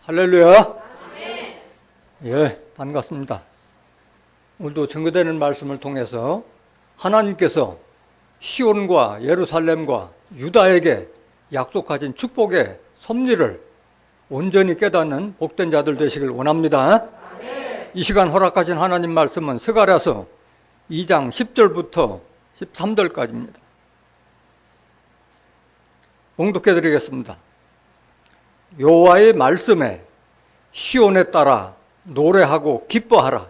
할렐루야. 예, 반갑습니다. 오늘도 증거되는 말씀을 통해서 하나님께서 시온과 예루살렘과 유다에게 약속하신 축복의 섭리를 온전히 깨닫는 복된 자들 되시길 원합니다. 이 시간 허락하신 하나님 말씀은 스가랴서 2장 10절부터 13절까지입니다. 봉독해 드리겠습니다. 여호와의 말씀에 시온에 따라 노래하고 기뻐하라.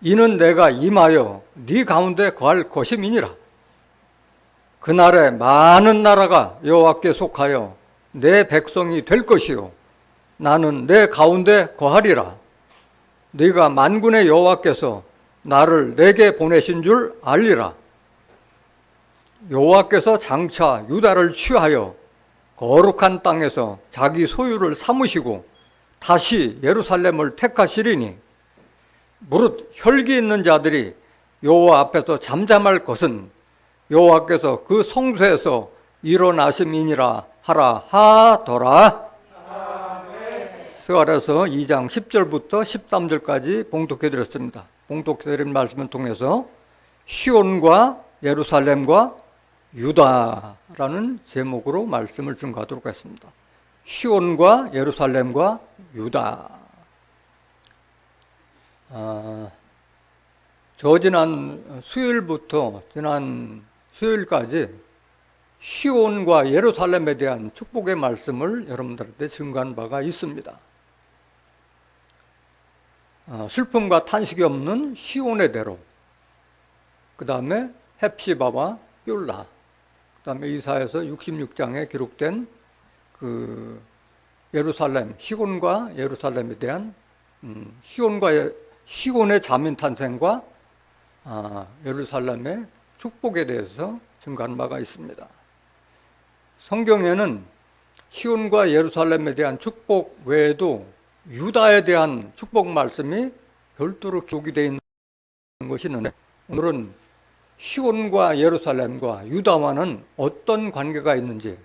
이는 내가 임하여 네 가운데 거할 것임이니라. 그날에 많은 나라가 여호와께 속하여 내 백성이 될 것이요 나는 내 가운데 거하리라. 네가 만군의 여호와께서 나를 내게 보내신 줄 알리라. 여호와께서 장차 유다를 취하여 거룩한 땅에서 자기 소유를 삼으시고 다시 예루살렘을 택하시리니 무릇 혈기 있는 자들이 여호와 앞에서 잠잠할 것은 여호와께서 그 성소에서 일어나심이니라 하라 하더라. 스가랴서 2장 10절부터 13절까지 봉독해 드렸습니다. 봉독해 드린 말씀을 통해서 시온과 예루살렘과 유다라는 제목으로 말씀을 증거하도록 하겠습니다. 시온과 예루살렘과 유다. 지난 수요일부터 지난 수요일까지 시온과 예루살렘에 대한 축복의 말씀을 여러분들한테 증거한 바가 있습니다. 슬픔과 탄식이 없는 시온의 대로, 그 다음에 헵시바와 뷸라, 그 다음에 이사야서 66장에 기록된 그 예루살렘, 시온과 예루살렘에 대한 시온의 자민 탄생과 예루살렘의 축복에 대해서 증거한 바가 있습니다. 성경에는 시온과 예루살렘에 대한 축복 외에도 유다에 대한 축복 말씀이 별도로 기록이 되어 있는 것이 있는데, 오늘은 시온과 예루살렘과 유다와는 어떤 관계가 있는지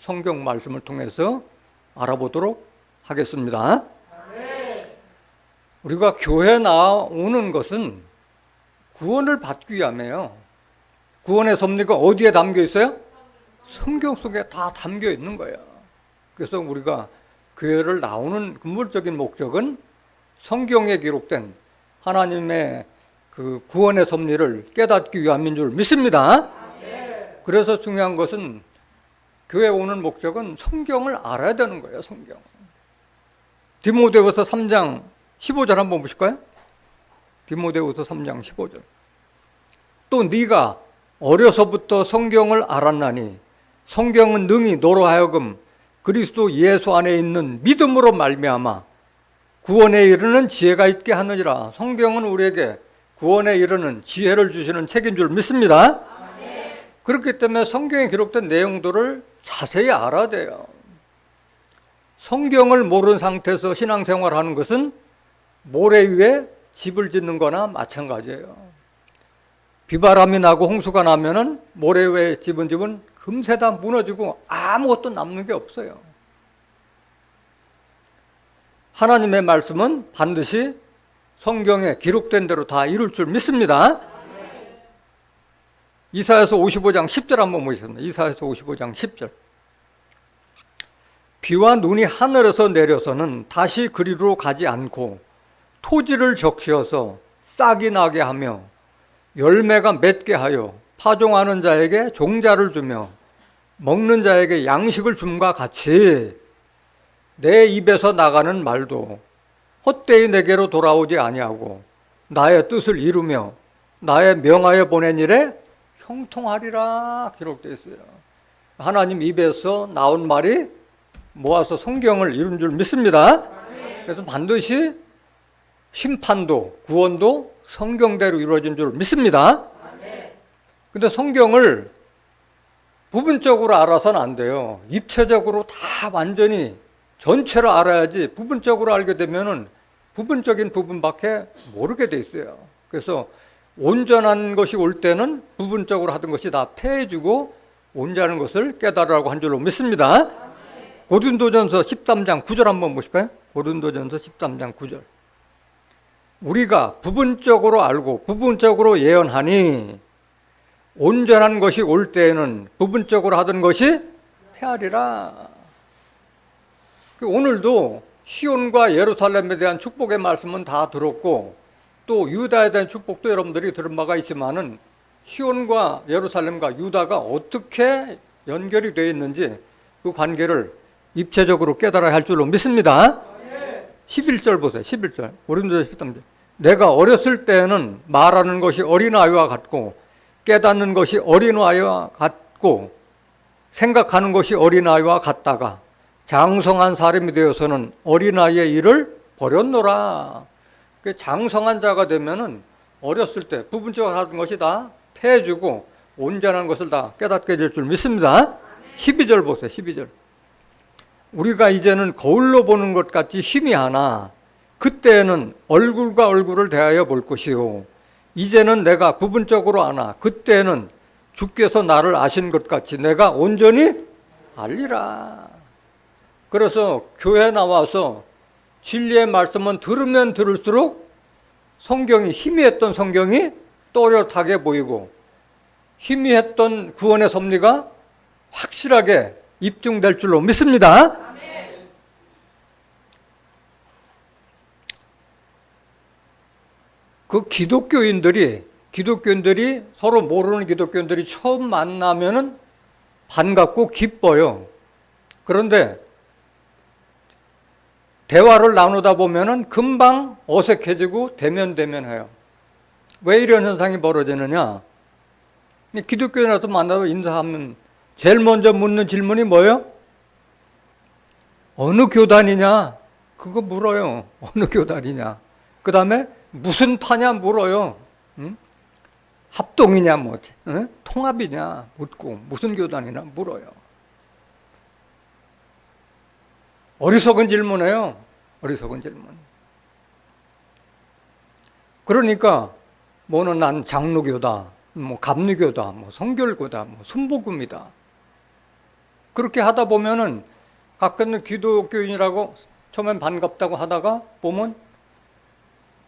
성경 말씀을 통해서 알아보도록 하겠습니다. 우리가 교회에 나오는 것은 구원을 받기 위함이에요. 구원의 섭리가 어디에 담겨 있어요? 성경 속에 다 담겨 있는 거예요. 그래서 우리가 교회를 나오는 근본적인 목적은 성경에 기록된 하나님의 그 구원의 섭리를 깨닫기 위함인 줄 믿습니다. 그래서 중요한 것은 교회 오는 목적은 성경을 알아야 되는 거예요. 성경. 디모데후서 3장 15절 한번 보실까요? 디모데후서 3장 15절. 또 네가 어려서부터 성경을 알았나니 성경은 능히 너로 하여금 그리스도 예수 안에 있는 믿음으로 말미암아 구원에 이르는 지혜가 있게 하느니라. 성경은 우리에게 구원에 이르는 지혜를 주시는 책인 줄 믿습니다. 그렇기 때문에 성경에 기록된 내용들을 자세히 알아야 돼요. 성경을 모르는 상태에서 신앙생활하는 것은 모래 위에 집을 짓는 거나 마찬가지예요. 비바람이 나고 홍수가 나면은 모래 위에 집은 집은 금세 다 무너지고 아무것도 남는 게 없어요. 하나님의 말씀은 반드시 성경에 기록된 대로 다 이룰 줄 믿습니다. 이사야서 55장 10절 한번 보시겠습니다. 이사야서 55장 10절. 비와 눈이 하늘에서 내려서는 다시 그리로 가지 않고 토지를 적시어서 싹이 나게 하며 열매가 맺게 하여 파종하는 자에게 종자를 주며 먹는 자에게 양식을 줌과 같이 내 입에서 나가는 말도 헛되이 내게로 돌아오지 아니하고 나의 뜻을 이루며 나의 명하여 보낸 일에 형통하리라 기록되어 있어요. 하나님 입에서 나온 말이 모아서 성경을 이룬 줄 믿습니다. 그래서 반드시 심판도 구원도 성경대로 이루어진 줄 믿습니다. 근데 성경을 부분적으로 알아서는 안 돼요. 입체적으로 다 완전히 전체를 알아야지 부분적으로 알게 되면은 부분적인 부분밖에 모르게 돼 있어요. 그래서 온전한 것이 올 때는 부분적으로 하던 것이 다 폐해지고 온전한 것을 깨달으라고 한 줄로 믿습니다. 고린도전서 13장 9절 한번 보실까요? 고린도전서 13장 9절. 우리가 부분적으로 알고 부분적으로 예언하니 온전한 것이 올 때에는 부분적으로 하던 것이 패하리라. 오늘도 시온과 예루살렘에 대한 축복의 말씀은 다 들었고 또 유다에 대한 축복도 여러분들이 들은 바가 있지만은 시온과 예루살렘과 유다가 어떻게 연결이 되어 있는지 그 관계를 입체적으로 깨달아야 할 줄로 믿습니다. 11절 보세요. 11절. 고린도전서 13절. 내가 어렸을 때에는 말하는 것이 어린아이와 같고 깨닫는 것이 어린아이와 같고 생각하는 것이 어린아이와 같다가 장성한 사람이 되어서는 어린아이의 일을 버렸노라. 장성한 자가 되면은 어렸을 때 부분적으로 하던 것이 다 패해지고 온전한 것을 다 깨닫게 될 줄 믿습니다. 12절 보세요. 12절. 우리가 이제는 거울로 보는 것 같이 희미하나 그때에는 얼굴과 얼굴을 대하여 볼 것이요 이제는 내가 부분적으로 아나 그때에는 주께서 나를 아신 것 같이 내가 온전히 알리라. 그래서 교회 나와서 진리의 말씀은 들으면 들을수록 성경이 희미했던 성경이 또렷하게 보이고 희미했던 구원의 섭리가 확실하게 입증될 줄로 믿습니다. 그 기독교인들이 서로 모르는 기독교인들이 처음 만나면은 반갑고 기뻐요. 그런데 대화를 나누다 보면은 금방 어색해지고 대면해요. 왜 이런 현상이 벌어지느냐? 기독교인이라도 만나서 인사하면 제일 먼저 묻는 질문이 뭐예요? 어느 교단이냐? 그거 물어요. 어느 교단이냐? 그 다음에 무슨 파냐 물어요. 응? 합동이냐 뭐 응? 통합이냐 묻고 무슨 교단이냐 물어요. 어리석은 질문이에요. 어리석은 질문. 그러니까 뭐는 난 장로교다, 뭐 감리교다, 뭐 성결교다, 뭐 순복음이다. 그렇게 하다 보면은 가끔은 기독교인이라고 처음엔 반갑다고 하다가 보면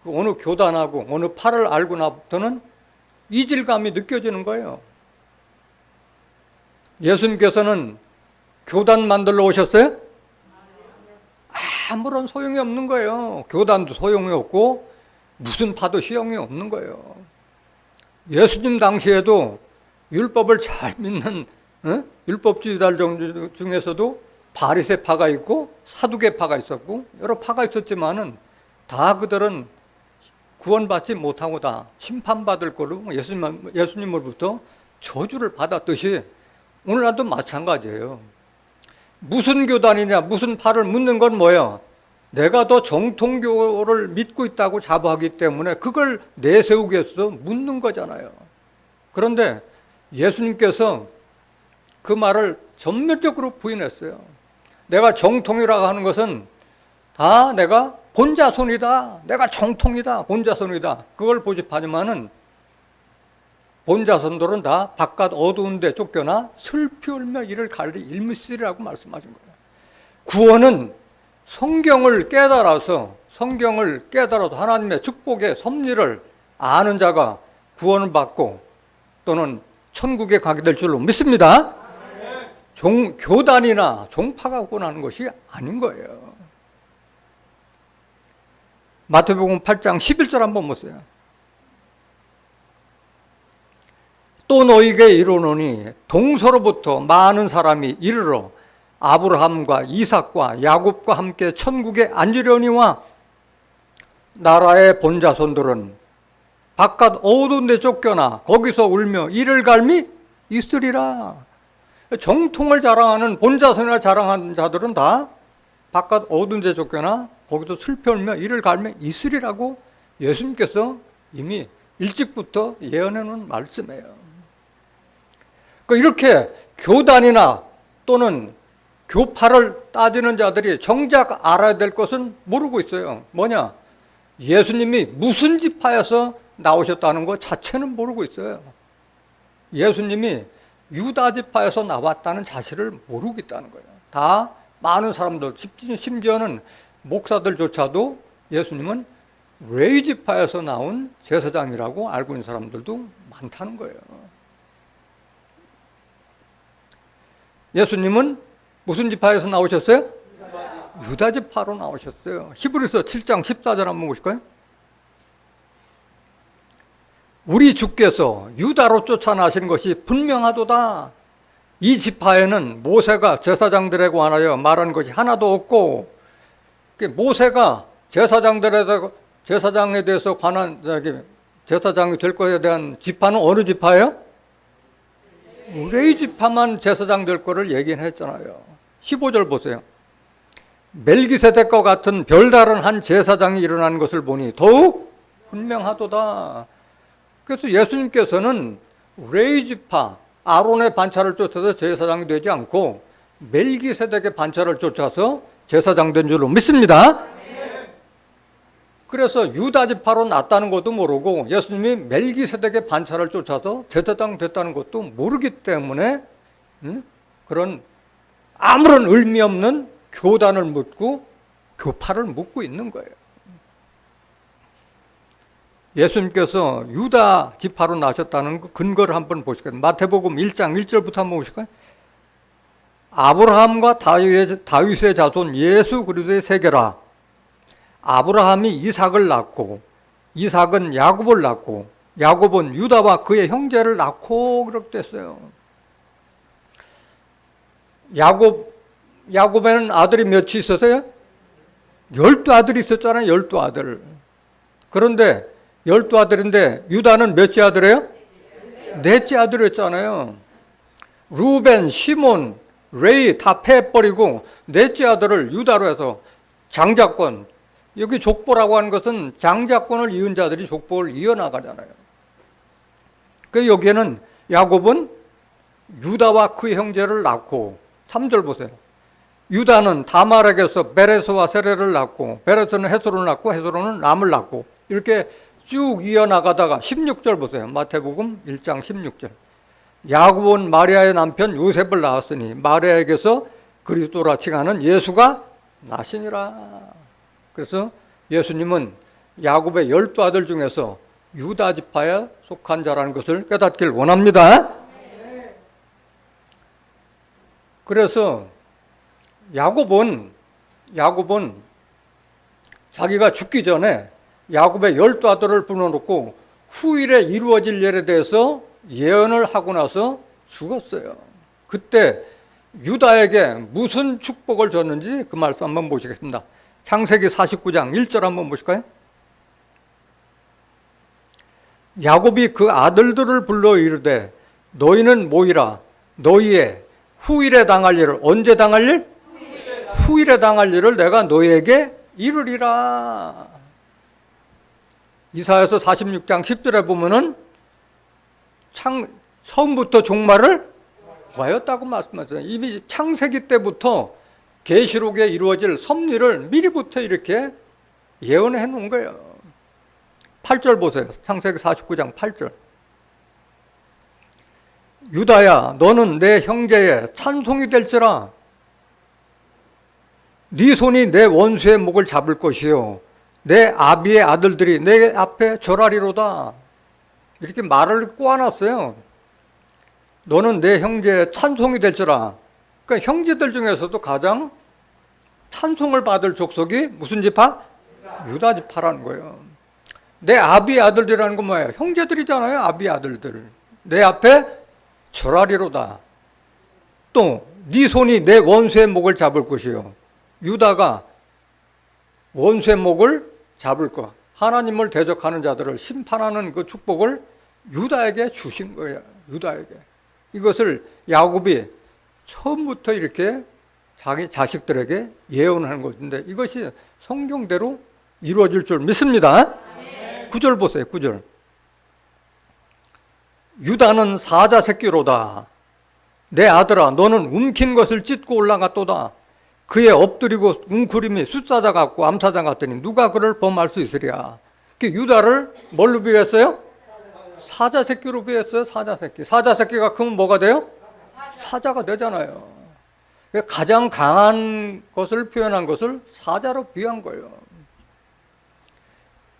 그 어느 교단하고 어느 파를 알고 나부터는 이질감이 느껴지는 거예요. 예수님께서는 교단 만들러 오셨어요? 아무런 소용이 없는 거예요. 교단도 소용이 없고 무슨 파도 소용이 없는 거예요. 예수님 당시에도 율법을 잘 믿는 율법주의자들 중에서도 바리새파가 있고 사두개파가 있었고 여러 파가 있었지만은 다 그들은 구원받지 못하고 다 심판받을 거로 예수님으로부터 저주를 받았듯이 오늘날도 마찬가지예요. 무슨 교단이냐 무슨 파를 묻는 건 뭐예요? 내가 더 정통교를 믿고 있다고 자부하기 때문에 그걸 내세우기 위해서 묻는 거잖아요. 그런데 예수님께서 그 말을 전면적으로 부인했어요. 내가 정통이라고 하는 것은 다 내가 본자손이다. 내가 정통이다. 본자손이다. 그걸 고집하지만은 본자손들은 다 바깥 어두운 데 쫓겨나 슬피 울며 이를 가리리 일미쓰리라고 말씀하신 거예요. 구원은 성경을 깨달아서 하나님의 축복의 섭리를 아는 자가 구원을 받고 또는 천국에 가게 될 줄로 믿습니다. 교단이나 종파가 구원하는 것이 아닌 거예요. 마태복음 8장 11절 한번 보세요. 또 너희에게 이르노니 동서로부터 많은 사람이 이르러 아브라함과 이삭과 야곱과 함께 천국에 앉으려니와 나라의 본자손들은 바깥 어두운 데 쫓겨나 거기서 울며 이를 갈미 있으리라. 정통을 자랑하는 본자손이라 자랑하는 자들은 다 바깥 어두운 데 쫓겨나 거기서 슬피 울며 이를 갈미 있으리라고 예수님께서 이미 일찍부터 예언해 놓은 말씀이에요. 이렇게 교단이나 또는 교파를 따지는 자들이 정작 알아야 될 것은 모르고 있어요. 뭐냐? 예수님이 무슨 지파에서 나오셨다는 것 자체는 모르고 있어요. 예수님이 유다 지파에서 나왔다는 사실을 모르고 있다는 거예요. 다 많은 사람들, 심지어는 목사들조차도 예수님은 레위 지파에서 나온 제사장이라고 알고 있는 사람들도 많다는 거예요. 예수님은 무슨 지파에서 나오셨어요? 유다 지파로 나오셨어요. 히브리서 7장 14절 한번 보실까요? 우리 주께서 유다로 쫓아나시는 것이 분명하도다. 이 지파에는 모세가 제사장들에 관하여 말한 것이 하나도 없고, 모세가 제사장에 대해서 관한 제사장이 될 것에 대한 지파는 어느 지파예요? 레위 지파만 제사장 될 거를 얘기했잖아요. 15절 보세요. 멜기세덱과 같은 별다른 한 제사장이 일어나는 것을 보니 더욱 분명하도다. 그래서 예수님께서는 레위 지파 아론의 반차를 쫓아서 제사장이 되지 않고 멜기세덱의 반차를 쫓아서 제사장 된 줄로 믿습니다. 그래서 유다 지파로 났다는 것도 모르고 예수님이 멜기세덱의 반차를 쫓아서 제사장 됐다는 것도 모르기 때문에 그런 아무런 의미 없는 교단을 묻고 교파를 묻고 있는 거예요. 예수님께서 유다 지파로 나셨다는 그 근거를 한번 보실까요? 마태복음 1장 1절부터 한번 보실까요? 아브라함과 다윗의 자손 예수 그리스도의 세계라. 아브라함이 이삭을 낳고 이삭은 야곱을 낳고 야곱은 유다와 그의 형제를 낳고 그렇게 됐어요. 야곱에는 아들이 몇이 있었어요? 12아들이 있었잖아요. 12아들. 그런데 12아들인데 유다는 몇째 아들이에요? 넷째 아들이었잖아요. 루벤, 시몬, 레위 다 패해버리고 넷째 아들을 유다로 해서 장자권, 여기 족보라고 하는 것은 장자권을 이은 자들이 족보를 이어나가잖아요. 그 여기에는 야곱은 유다와 그 형제를 낳고 3절 보세요. 유다는 다말에게서 베레스와 세레를 낳고 베레스는 헤스론을 낳고 헤스론은 람을 낳고 이렇게 쭉 이어나가다가 16절 보세요. 마태복음 1장 16절. 야곱은 마리아의 남편 요셉을 낳았으니 마리아에게서 그리스도라 칭하는 예수가 나시니라. 그래서 예수님은 야곱의 12아들 중에서 유다 지파에 속한 자라는 것을 깨닫길 원합니다. 그래서 야곱은 자기가 죽기 전에 야곱의 12아들을 불러놓고 후일에 이루어질 일에 대해서 예언을 하고 나서 죽었어요. 그때 유다에게 무슨 축복을 줬는지 그 말씀 한번 보시겠습니다. 창세기 49장 1절 한번 보실까요? 야곱이 그 아들들을 불러 이르되 너희는 모이라. 너희의 후일에 당할 일을, 언제 당할 일? 후일에 당할 일을 내가 너희에게 이르리라. 이사야서 46장 10절에 보면은 처음부터 종말을 구하였다고 말씀하셨어요. 이미 창세기 때부터 계시록에 이루어질 섭리를 미리부터 이렇게 예언해 놓은 거예요. 8절 보세요. 창세기 49장 8절. 유다야, 너는 내 형제의 찬송이 될지라. 네 손이 내 원수의 목을 잡을 것이요 내 아비의 아들들이 내 앞에 절하리로다. 이렇게 말을 꼬아놨어요. 너는 내 형제의 찬송이 될지라. 그러니까 형제들 중에서도 가장 찬송을 받을 족속이 무슨 지파? 유다 지파라는 거예요. 내 아비의 아들들이라는 건 뭐예요? 형제들이잖아요. 아비의 아들들. 내 앞에 절하리로다. 또 네 손이 내 원수의 목을 잡을 것이요. 유다가 원수의 목을 잡을 것. 하나님을 대적하는 자들을 심판하는 그 축복을 유다에게 주신 거예요. 유다에게. 이것을 야곱이 처음부터 이렇게 자기 자식들에게 예언하는 것인데 이것이 성경대로 이루어질 줄 믿습니다. 9절 보세요. 9절. 유다는 사자 새끼로다. 내 아들아, 너는 움킨 것을 찢고 올라갔도다. 그의 엎드리고 웅크림이 숫사자 같고 암사자 같더니 누가 그를 범할 수 있으랴. 유다를 뭘로 비유했어요? 사자 새끼로 비유했어요. 사자 새끼. 사자 새끼가 크면 뭐가 돼요? 사자가 되잖아요. 가장 강한 것을 표현한 것을 사자로 비유한 거예요.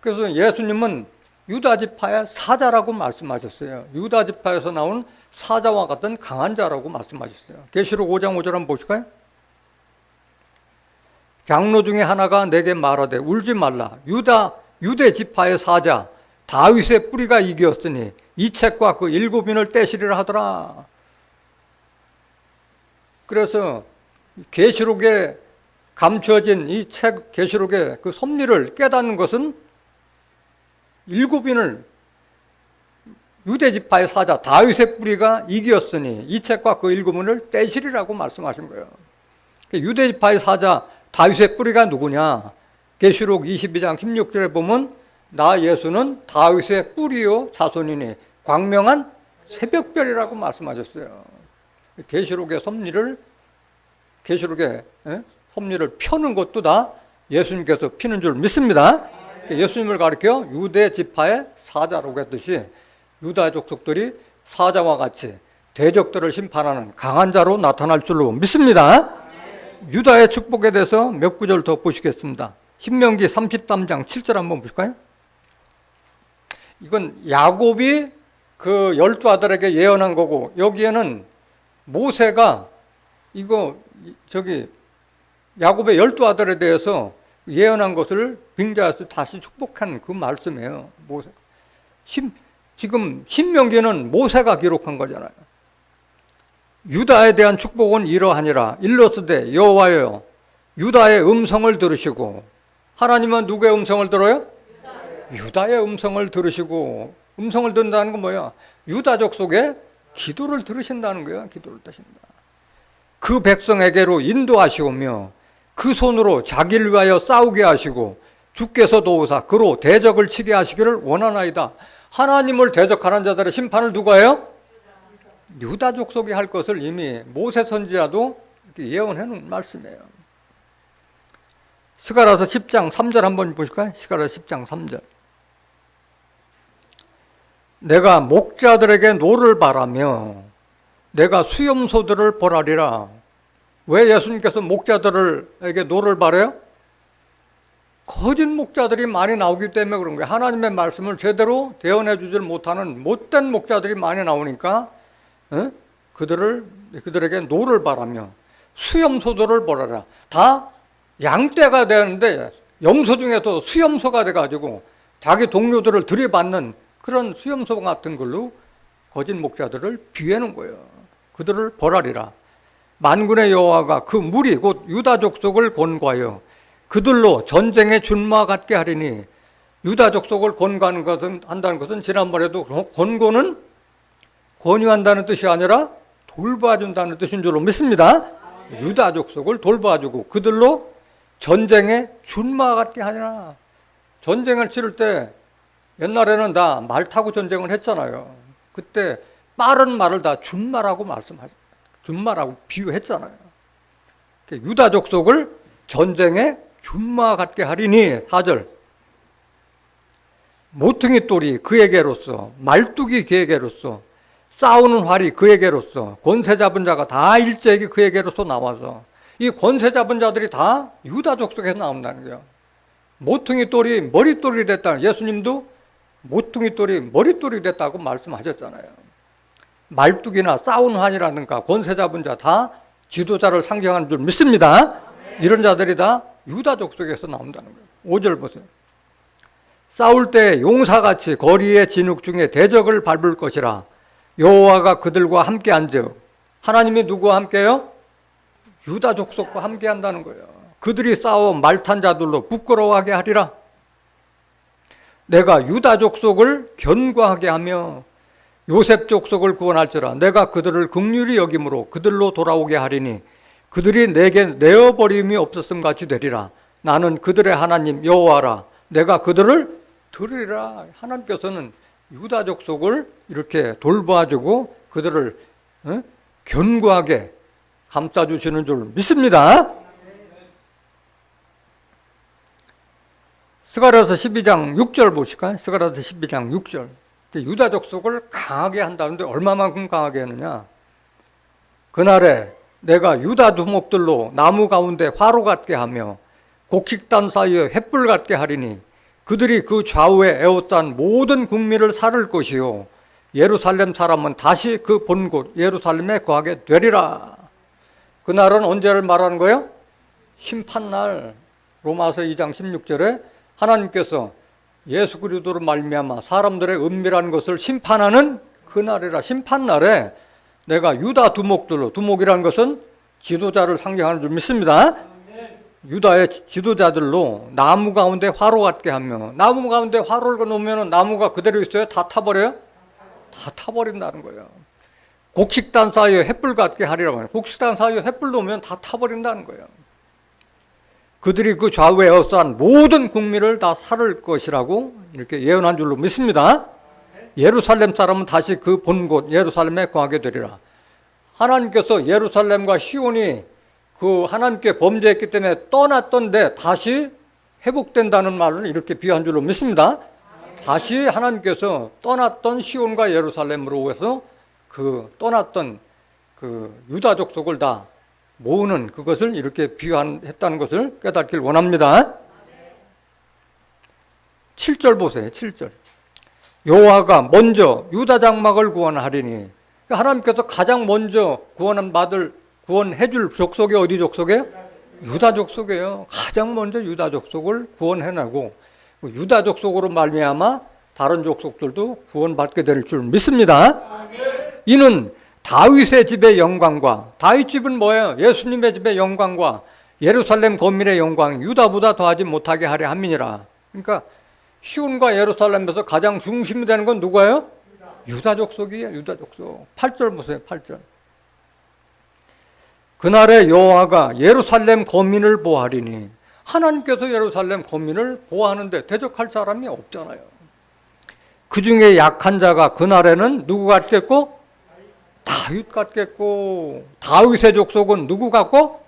그래서 예수님은 유다 지파의 사자라고 말씀하셨어요. 유다 지파에서 나온 사자와 같은 강한 자라고 말씀하셨어요. 계시록 5장 5절 한번 보실까요? 장로 중에 하나가 내게 말하되 울지 말라. 유대 지파의 사자 다윗의 뿌리가 이기었으니 이 책과 그 7인을 떼시리라 하더라. 그래서 계시록에 감추어진 이 책 계시록의 그 섭리를 깨닫는 것은 7인을 유대 지파의 사자 다윗의 뿌리가 이기었으니 이 책과 그 7인을 떼시리라고 말씀하신 거예요. 유대 지파의 사자 다윗의 뿌리가 누구냐? 계시록 22장 16절에 보면 나 예수는 다윗의 뿌리요 자손이니 광명한 새벽별이라고 말씀하셨어요. 계시록의 섭리를 펴는 것도 다 예수님께서 피는 줄 믿습니다. 예수님을 가리켜 유대 지파의 사자라고 했듯이 유다 족속들이 사자와 같이 대적들을 심판하는 강한 자로 나타날 줄로 믿습니다. 유다의 축복에 대해서 몇 구절 더 보시겠습니다. 신명기 33장 7절 한번 보실까요? 이건 야곱이 그 12아들에게 예언한 거고, 여기에는 모세가 야곱의 12아들에 대해서 예언한 것을 빙자해서 다시 축복한 그 말씀이에요. 모세. 지금 신명기는 모세가 기록한 거잖아요. 유다에 대한 축복은 이러하니라. 일러스되 여호와여 유다의 음성을 들으시고. 하나님은 누구의 음성을 들어요? 유다의 음성을 들으시고. 음성을 듣는다는 건 뭐야? 유다족 속에 기도를 들으신다는 거예요. 기도를 드신다. 그 백성에게로 인도하시오며 그 손으로 자기를 위하여 싸우게 하시고 주께서 도우사 그로 대적을 치게 하시기를 원하나이다. 하나님을 대적하는 자들의 심판을 누가 해요? 유다족 속에 할 것을 이미 모세 선지자도 예언해 놓은 말씀이에요. 스가랴서 10장 3절 한번 보실까요? 스가랴서 10장 3절. 내가 목자들에게 노를 바라며 내가 수염소들을 벌하리라. 왜 예수님께서 목자들에게 노를 바래요? 거짓 목자들이 많이 나오기 때문에 그런 거예요. 하나님의 말씀을 제대로 대언해 주질 못하는 못된 목자들이 많이 나오니까 그들에게 노를 바라며 수염소들을 벌하라. 다 양떼가 되는데 염소 중에서 수염소가 돼가지고 자기 동료들을 들이받는 그런 수염소 같은 걸로 거짓 목자들을 비해놓은 거예요. 그들을 벌하리라. 만군의 여호와가 그 무리 곧 유다 족속을 권고하여 그들로 전쟁의 준마 갖게 하리니. 유다 족속을 권고하는 것은 한다는 것은 지난번에도 권고는 권유한다는 뜻이 아니라 돌봐준다는 뜻인 줄로 믿습니다. 유다 족속을 돌봐주고 그들로 전쟁의 준마 갖게 하리라. 전쟁을 치를 때 옛날에는 다 말 타고 전쟁을 했잖아요. 그때 빠른 말을 다 준마라고 준마라고 비유했잖아요. 유다 족속을 전쟁에 준마 갖게 하리니. 4절. 모퉁이 돌이 그에게로서 말뚝이 그에게로서 싸우는 활이 그에게로서 권세 잡은 자가 다 일제히 그에게로서 나와서 이 권세 잡은 자들이 다 유다 족속에서 나온다는 거예요. 모퉁이 돌이 머릿돌이 됐다. 예수님도 모퉁이 돌이 머릿돌이 됐다고 말씀하셨잖아요. 말뚝이나 싸운 환이라든가 권세 잡은 자 다 지도자를 상징하는 줄 믿습니다. 이런 자들이 다 유다 족속에서 나온다는 거예요. 5절 보세요. 싸울 때 용사같이 거리의 진흙 중에 대적을 밟을 것이라. 여호와가 그들과 함께 앉으. 하나님이 누구와 함께요? 유다 족속과 함께 한다는 거예요. 그들이 싸워 말탄 자들로 부끄러워하게 하리라. 내가 유다 족속을 견고하게 하며 요셉 족속을 구원할지라. 내가 그들을 긍휼히 여김으로 그들로 돌아오게 하리니 그들이 내게 내어버림이 없었음 같이 되리라. 나는 그들의 하나님 여호와라. 내가 그들을 들으리라. 하나님께서는 유다 족속을 이렇게 돌봐주고 그들을 견고하게 감싸주시는 줄 믿습니다. 스가랴서 12장 6절 보실까요? 스가랴서 12장 6절. 유다 족속을 강하게 한다는데 얼마만큼 강하게 하느냐? 그날에 내가 유다 두목들로 나무 가운데 화로 같게 하며 곡식단 사이에 횃불 같게 하리니 그들이 그 좌우에 에워싼 모든 국민을 살을 것이요 예루살렘 사람은 다시 그 본곳 예루살렘에 거하게 되리라. 그날은 언제를 말하는 거예요? 심판날. 로마서 2장 16절에 하나님께서 예수 그리스도로 말미암아 사람들의 은밀한 것을 심판하는 그날이라. 심판날에 내가 유다 두목들로, 두목이라는 것은 지도자를 상징하는 줄 믿습니다. 유다의 지도자들로 나무 가운데 화로 같게 하며, 나무 가운데 화로를 놓으면 나무가 그대로 있어요? 다 타버려요? 다 타버린다는 거예요. 곡식단 사이에 횃불 같게 하리라고 해요. 곡식단 사이에 횃불 놓으면 다 타버린다는 거예요. 그들이 그 좌우에 에워싼 모든 국민을 다 살을 것이라고 이렇게 예언한 줄로 믿습니다. 예루살렘 사람은 다시 그 본곳 예루살렘에 거하게 되리라. 하나님께서 예루살렘과 시온이 그 하나님께 범죄했기 때문에 떠났던데 다시 회복된다는 말을 이렇게 비유한 줄로 믿습니다. 다시 하나님께서 떠났던 시온과 예루살렘으로 해서 그 떠났던 그 유다 족속을 다 모으는 그것을 이렇게 비유했다는 것을 깨닫길 원합니다. 7절 보세요. 7절. 여호와가 먼저 유다 장막을 구원하리니, 하나님께서 가장 먼저 구원해 줄 족속이 어디 족속이에요? 유다 족속이에요. 가장 먼저 유다 족속을 구원해내고 유다 족속으로 말미암아 다른 족속들도 구원받게 될 줄 믿습니다. 이는 다윗의 집의 영광과, 다윗 집은 뭐예요? 예수님의 집의 영광과 예루살렘 거민의 영광 유다보다 더하지 못하게 하려 함이니라. 그러니까 시온과 예루살렘에서 가장 중심이 되는 건 누구예요? 유다 족속이에요. 유다 족속. 8절 보세요. 8절. 그날에 여호와가 예루살렘 거민을 보호하리니, 하나님께서 예루살렘 거민을 보호하는데 대적할 사람이 없잖아요. 그 중에 약한 자가 그날에는 누구 같겠고? 다윗 같겠고, 다윗의 족속은 누구 같고?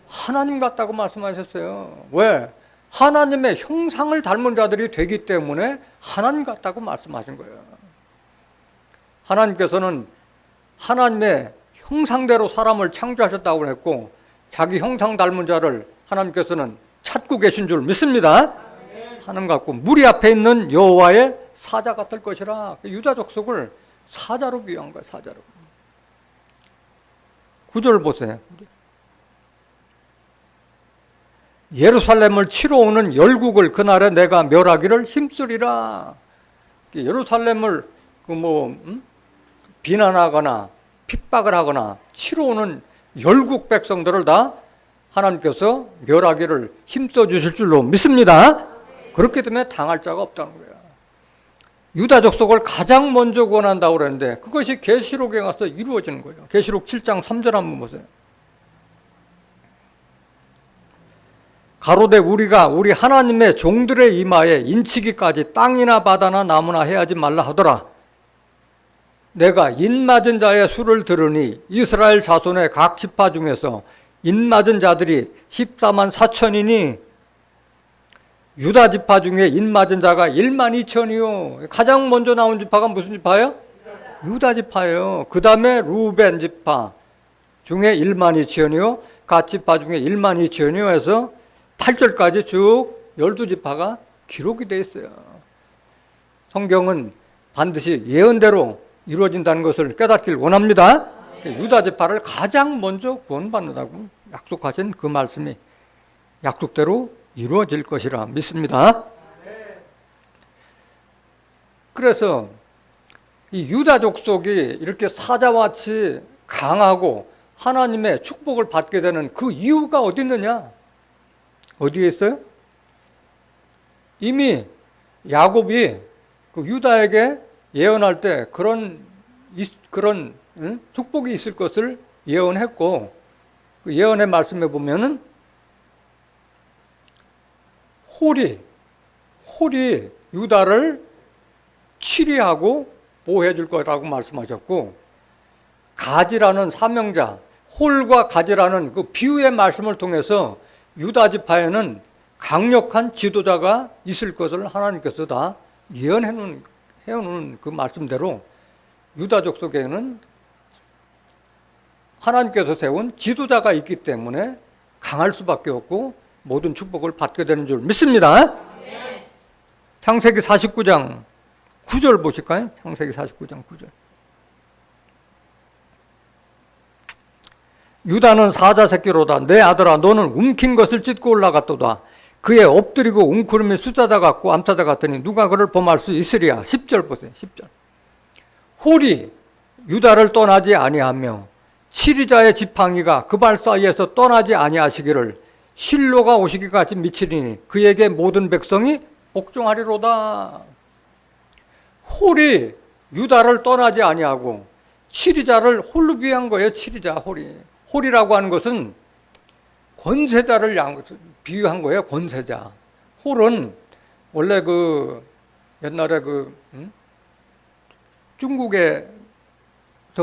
하나님 같다고 말씀하셨어요. 왜? 하나님의 형상을 닮은 자들이 되기 때문에 하나님 같다고 말씀하신 거예요. 하나님께서는 하나님의 형상대로 사람을 창조하셨다고 했고, 자기 형상 닮은 자를 하나님께서는 찾고 계신 줄 믿습니다. 하나님 같고 무리 앞에 있는 여호와의 사자 같을 것이라. 유다 족속을 사자로 비유한 거예요. 사자로. 9절 보세요. 예루살렘을 치러 오는 열국을 그날에 내가 멸하기를 힘쓰리라. 예루살렘을 비난하거나 핍박을 하거나 치러 오는 열국 백성들을 다 하나님께서 멸하기를 힘써 주실 줄로 믿습니다. 그렇기 때문에 당할 자가 없다는 거예요. 유다 족속을 가장 먼저 구원한다고 그랬는데 그것이 계시록에 가서 이루어지는 거예요. 계시록 7장 3절 한번 보세요. 가로되 우리가 우리 하나님의 종들의 이마에 인치기까지 땅이나 바다나 나무나 해하지 말라 하더라. 내가 인맞은 자의 수를 들으니 이스라엘 자손의 각 지파 중에서 인맞은 자들이 14만 4천이니 유다 지파 중에 인맞은 자가 1만 2천이요. 가장 먼저 나온 지파가 무슨 지파예요? 유다 지파예요. 그 다음에 루벤 지파 중에 1만 2천이요. 갓 지파 중에 1만 2천이요 해서 8절까지 쭉 12지파가 기록이 되어 있어요. 성경은 반드시 예언대로 이루어진다는 것을 깨닫길 원합니다. 유다 지파를 가장 먼저 구원받는다고 약속하신 그 말씀이 약속대로 이루어질 것이라 믿습니다. 그래서 이 유다 족속이 이렇게 사자같이 강하고 하나님의 축복을 받게 되는 그 이유가 어디 있느냐? 어디에 있어요? 이미 야곱이 그 유다에게 예언할 때 그런 축복이 있을 것을 예언했고, 그 예언의 말씀에 보면은 홀이 유다를 치리하고 보호해 줄 거라고 말씀하셨고, 가지라는 사명자, 홀과 가지라는 그 비유의 말씀을 통해서 유다 지파에는 강력한 지도자가 있을 것을 하나님께서 다 예언해놓은 그 말씀대로 유다 족속에는 하나님께서 세운 지도자가 있기 때문에 강할 수밖에 없고 모든 축복을 받게 되는 줄 믿습니다. 창세기 49장 9절 보실까요? 창세기 49장 9절. 유다는 사자 새끼로다. 내 아들아 너는 움킨 것을 찢고 올라갔도다. 그의 엎드리고 웅크림이 숫자자 같고 암사자 같으니 누가 그를 범할 수 있으리야. 10절 보세요. 10절. 홀이 유다를 떠나지 아니하며 치리자의 지팡이가 그 발 사이에서 떠나지 아니하시기를 실로가 오시기까지 미치리니 그에게 모든 백성이 복종하리로다. 홀이 유다를 떠나지 아니하고 치리자를 홀로 비유한 거예요. 치리자 홀이. 홀이라고 하는 것은 권세자를 비유한 거예요. 권세자. 홀은 원래 옛날에 중국에서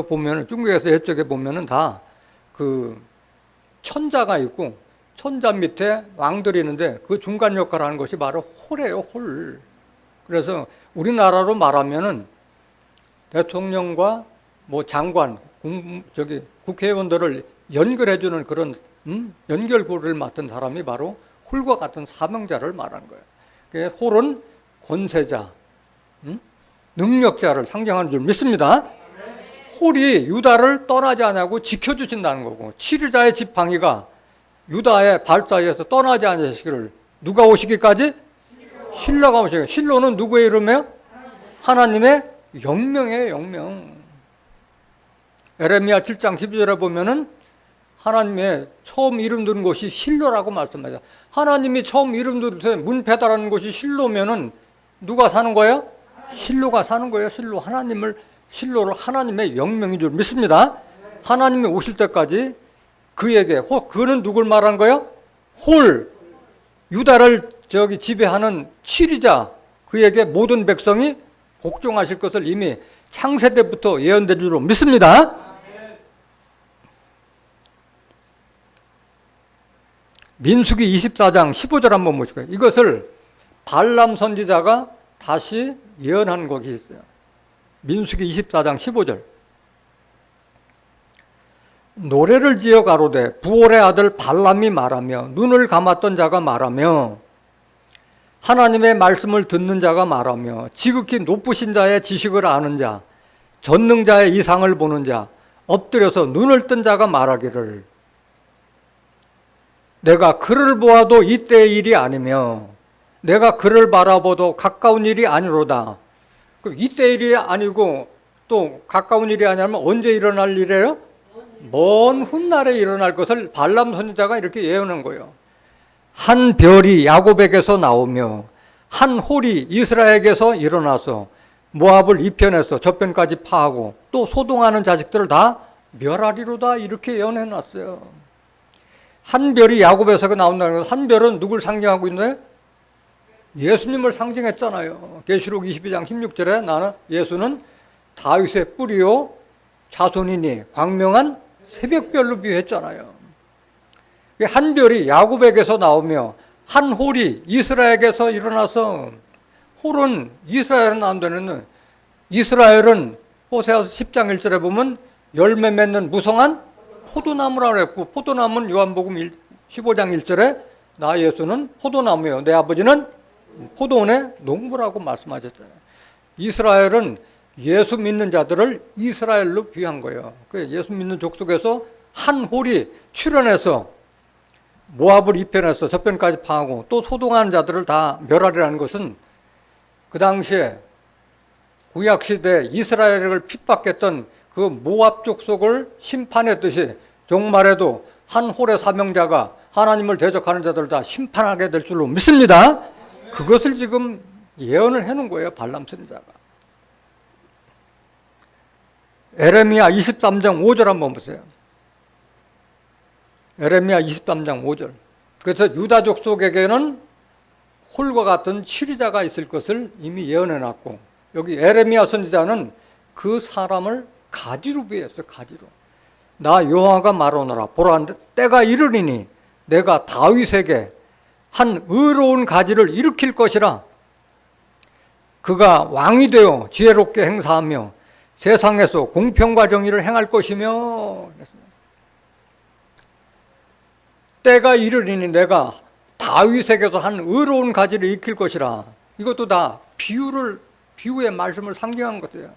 보면, 중국에서 옛적에 보면은 다 천자가 있고 천자 밑에 왕들이 있는데 그 중간 역할을 하는 것이 바로 홀이에요. 홀. 그래서 우리나라로 말하면은 대통령과 장관, 국회의원들을 연결해주는 그런 연결고리를 맡은 사람이 바로 홀과 같은 사명자를 말하는 거예요. 홀은 권세자, 능력자를 상징하는 줄 믿습니다. 홀이 유다를 떠나지 않냐고 지켜주신다는 거고, 치리자의 지팡이가 유다의 발 사이에서 떠나지 않으시기를 누가 오시기까지? 실로가 오시기. 실로는 누구의 이름이에요? 하나님의 영명이에요. 영명. 에레미야 7장 12절에 보면은 하나님의 처음 이름 두는 곳이 실로라고 말씀하죠. 하나님이 처음 이름 두는 문패다라는 곳이 실로면은 누가 사는 거예요? 실로가 사는 거예요. 실로를 하나님의 영명인 줄 믿습니다. 하나님이 오실 때까지 그는 누굴 말하는 거예요? 홀, 유다를 지배하는 치리자, 그에게 모든 백성이 복종하실 것을 이미 창세 때부터 예언된 줄로 믿습니다. 민수기 24장 15절 한번 보실까요? 이것을 발람 선지자가 다시 예언한 것이 있어요. 민수기 24장 15절. 노래를 지어 가로되 부올의 아들 발람이 말하며 눈을 감았던 자가 말하며 하나님의 말씀을 듣는 자가 말하며 지극히 높으신 자의 지식을 아는 자, 전능자의 이상을 보는 자, 엎드려서 눈을 뜬 자가 말하기를 내가 그를 보아도 이때의 일이 아니며 내가 그를 바라보도 가까운 일이 아니로다. 이때의 일이 아니고 또 가까운 일이 아니면 언제 일어날 일이에요? 먼 훗날에 일어날 것을 발람 선지자가 이렇게 예언한 거예요. 한 별이 야곱에게서 나오며 한 홀이 이스라엘에게서 일어나서 모압을 이편에서 저편까지 파하고 또 소동하는 자식들을 다 멸하리로다. 이렇게 예언해놨어요. 한 별이 야곱에서 나온다는 것, 한 별은 누굴 상징하고 있나요? 예수님을 상징했잖아요. 계시록 22장 16절에 예수는 다윗의 뿌리요 자손이니 광명한 새벽별로 비유했잖아요. 한 별이 야곱에게서 나오며 한 홀이 이스라엘에게서 일어나서, 홀은 이스라엘은 안 되는, 이스라엘은 호세아서 10장 1절에 보면 열매 맺는 무성한 포도나무라고 했고, 포도나무는 요한복음 15장 1절에 나 예수는 포도나무요 내 아버지는 포도원의 농부라고 말씀하셨잖아요. 이스라엘은 예수 믿는 자들을 이스라엘로 비유한 거예요. 예수 믿는 족속에서 한 홀이 출현해서 모압을 이편해서 저편까지 파하고 또 소동하는 자들을 다 멸하리라는 것은 그 당시에 구약시대 이스라엘을 핍박했던 그 모압 족속을 심판했듯이 종말에도 한 홀의 사명자가 하나님을 대적하는 자들을 다 심판하게 될 줄로 믿습니다. 그것을 지금 예언을 해놓은 거예요. 발람 선지자가. 에레미야 23장 5절 한번 보세요. 에레미야 23장 5절. 그래서 유다 족속에게는 홀과 같은 치리자가 있을 것을 이미 예언해놨고, 여기 에레미야 선지자는 그 사람을 가지로 비유했어요. 가지로. 나 여호와가 말하노라. 보라, 때가 이르리니 내가 다윗에게 한 의로운 가지를 일으킬 것이라. 그가 왕이 되어 지혜롭게 행사하며 세상에서 공평과 정의를 행할 것이며. 때가 이르리니 내가 다윗에게서 한 의로운 가지를 익힐 것이라. 이것도 다 비유의 말씀을 상징한 것이에요.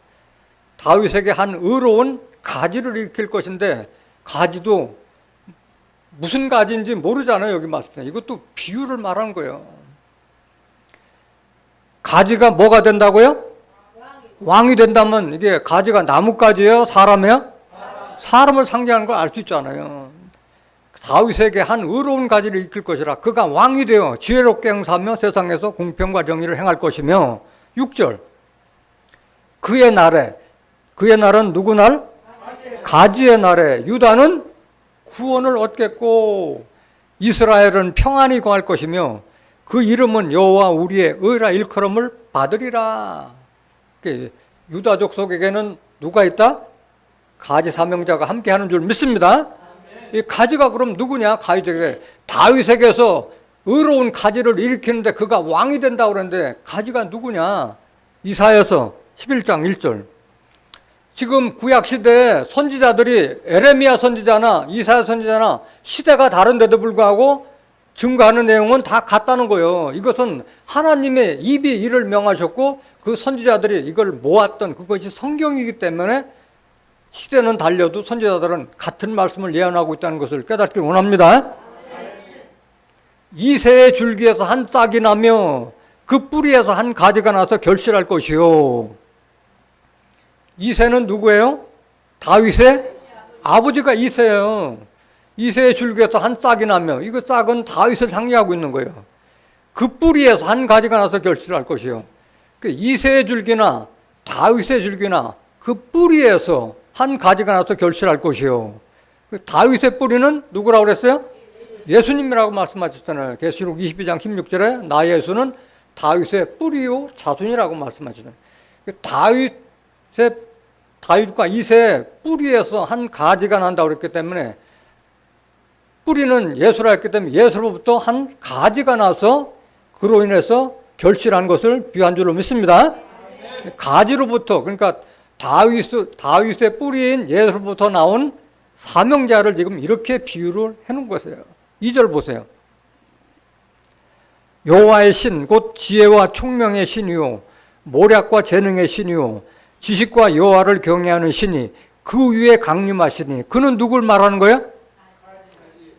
다윗에게 한 의로운 가지를 익힐 것인데, 가지도 무슨 가지인지 모르잖아요. 여기 말씀. 이것도 비유를 말한 거예요. 가지가 뭐가 된다고요? 왕이 된다면 이게 가지가 나뭇가지예요? 사람이에요? 사람을 상징하는 걸 알 수 있잖아요. 다윗에게 한 의로운 가지를 익힐 것이라. 그가 왕이 되어 지혜롭게 행사하며 세상에서 공평과 정의를 행할 것이며. 6절. 그의 날은 누구 날? 가지의 날에 유다는 구원을 얻겠고 이스라엘은 평안히 거할 것이며 그 이름은 여호와 우리의 의라 일컬음을 받으리라. 유다족 속에게는 누가 있다? 가지 사명자가 함께하는 줄 믿습니다. 이 가지가 그럼 누구냐? 다윗에게서 의로운 가지를 일으키는데 그가 왕이 된다고 그러는데 가지가 누구냐? 이사야서 11장 1절. 지금 구약시대에 선지자들이 에레미야 선지자나 이사야 선지자나 시대가 다른데도 불구하고 증거하는 내용은 다 같다는 거예요. 이것은 하나님의 입이 이를 명하셨고 그 선지자들이 이걸 모았던 그것이 성경이기 때문에 시대는 달려도 선지자들은 같은 말씀을 예언하고 있다는 것을 깨닫길 원합니다. 이새의 줄기에서 한 싹이 나며 그 뿌리에서 한 가지가 나서 결실할 것이요. 이새는 누구예요? 다윗의 아버지가 이새예요. 이새의 줄기에서 한 싹이 나며, 이거 싹은 다윗을 상징하고 있는 거예요. 그 뿌리에서 한 가지가 나서 결실할 것이요. 이새의 줄기나 다윗의 줄기나 그 뿌리에서 한 가지가 나서 결실할 것이요. 다윗의 뿌리는 누구라고 그랬어요? 예수님이라고 말씀하셨잖아요. 계시록 22장 16절에 나 예수는 다윗의 뿌리요 자손이라고 말씀하시잖아요. 다윗과 이새의 뿌리에서 한 가지가 난다고 그랬기 때문에 뿌리는 예수라 했기 때문에 예수로부터 한 가지가 나서 그로 인해서 결실한 것을 비유한 줄로 믿습니다. 가지로부터, 그러니까 다윗의 뿌리인 예수로부터 나온 사명자를 지금 이렇게 비유를 해놓은 것이에요. 2절 보세요. 여호와의 신 곧 지혜와 총명의 신이요 모략과 재능의 신이요 지식과 여호와를 경외하는 신이 그 위에 강림하시니. 그는 누굴 말하는 거예요?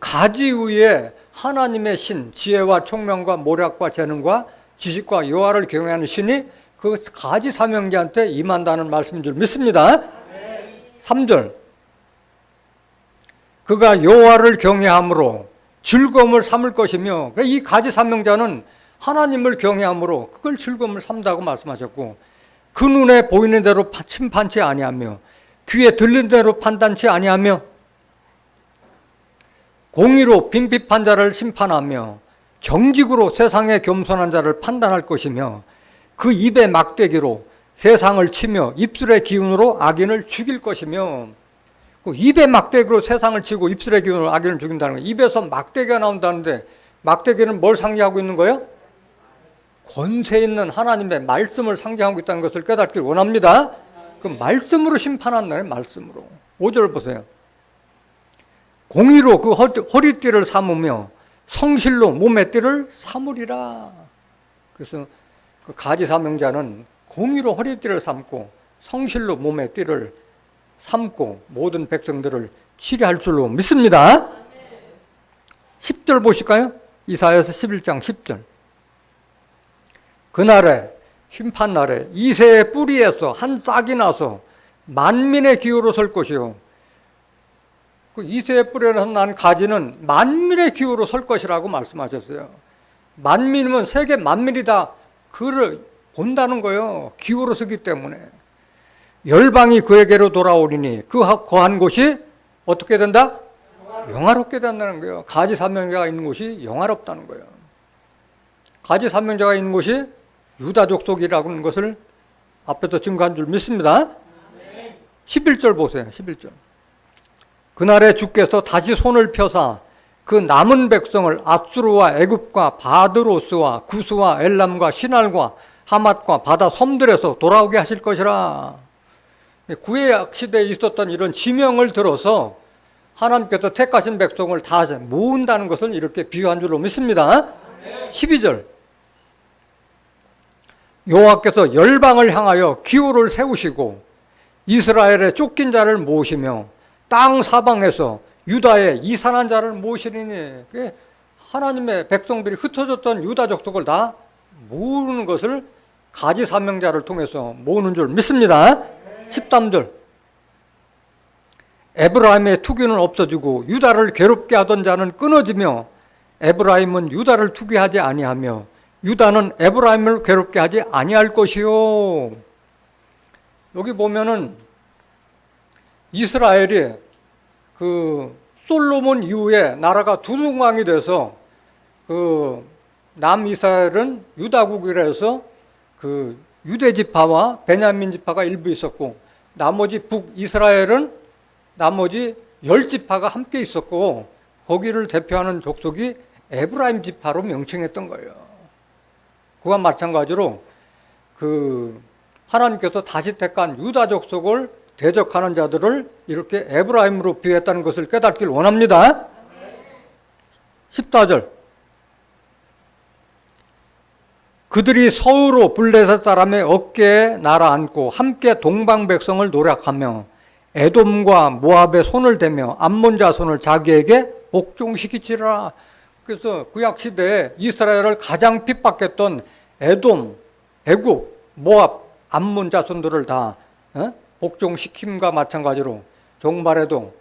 가지 위에 하나님의 신, 지혜와 총명과 모략과 재능과 지식과 여호와를 경외하는 신이 그 가지 사명자한테 임한다는 말씀인 줄 믿습니다. 3절. 그가 여호와를 경외함으로 즐거움을 삼을 것이며, 이 가지 사명자는 하나님을 경외함으로 그걸 즐거움을 삼다고 말씀하셨고, 그 눈에 보이는 대로 심판치 아니하며 귀에 들리는 대로 판단치 아니하며 공의로 빈핍한 자를 심판하며 정직으로 세상에 겸손한 자를 판단할 것이며 그 입의 막대기로 세상을 치며 입술의 기운으로 악인을 죽일 것이며. 입의 막대기로 세상을 치고 입술의 기운으로 악인을 죽인다는 거예요. 입에서 막대기가 나온다는데 막대기는 뭘 상징하고 있는 거예요? 권세 있는 하나님의 말씀을 상징하고 있다는 것을 깨닫길 원합니다. 그 말씀으로 심판한다는 말씀으로. 5절 보세요. 공의로 그 허리띠를 삼으며 성실로 몸의 띠를 삼으리라. 그래서 그 가지 사명자는 공의로 허리띠를 삼고 성실로 몸의 띠를 삼고 모든 백성들을 치리할 줄로 믿습니다. 10절 보실까요? 이사야서 11장 10절. 그날에 심판날에 이새의 뿌리에서 한 싹이 나서 만민의 기호로 설 것이요. 그 이새의 뿌리에서 난 가지는 만민의 기호로 설 것이라고 말씀하셨어요. 만민이면 세계 만민이 다 그를 본다는 거예요. 기호로 서기 때문에. 열방이 그에게로 돌아오리니 그 거한 곳이 어떻게 된다? 영화롭게 된다는 거예요. 가지 사명자가 있는 곳이 영화롭다는 거예요. 가지 사명자가 있는 곳이 유다족 속이라고 하는 것을 앞에서 증거한 줄 믿습니다. 11절 보세요. 11절. 그날에 주께서 다시 손을 펴사 그 남은 백성을 아수르와 애굽과 바드로스와 구스와 엘람과 시날과 하맛과 바다 섬들에서 돌아오게 하실 것이라. 구약 시대에 있었던 이런 지명을 들어서 하나님께서 택하신 백성을 다 모은다는 것을 이렇게 비유한 줄로 믿습니다. 12절. 여호와께서 열방을 향하여 기후를 세우시고 이스라엘의 쫓긴 자를 모으시며 땅 사방에서 유다의 이산한 자를 모으시리니, 하나님의 백성들이 흩어졌던 유다 족속을 다 모으는 것을 가지사명자를 통해서 모으는 줄 믿습니다. 13절. 에브라임의 투기는 없어지고 유다를 괴롭게 하던 자는 끊어지며 에브라임은 유다를 투기하지 아니하며 유다는 에브라임을 괴롭게 하지 아니할 것이요. 여기 보면은 이스라엘이 그 솔로몬 이후에 나라가 두 동강이 돼서 그 남이스라엘은 유다국이라서 그 유대 지파와 베냐민 지파가 일부 있었고, 나머지 북이스라엘은 나머지 10지파가 함께 있었고, 거기를 대표하는 족속이 에브라임 지파로 명칭했던 거예요. 그와 마찬가지로 그 하나님께서 다시 택한 유다 족속을 대적하는 자들을 이렇게 에브라임으로 비유했다는 것을 깨닫길 원합니다. 14절. 그들이 서으로 블레셋 사람의 어깨에 날아앉고 함께 동방 백성을 노략하며 에돔과 모압의 손을 대며 암몬 자손을 자기에게 복종시키지라. 그래서 구약 시대에 이스라엘을 가장 핍박했던 에돔, 애굽, 모압, 암몬 자손들을 다 복종시킴과 마찬가지로 종말에도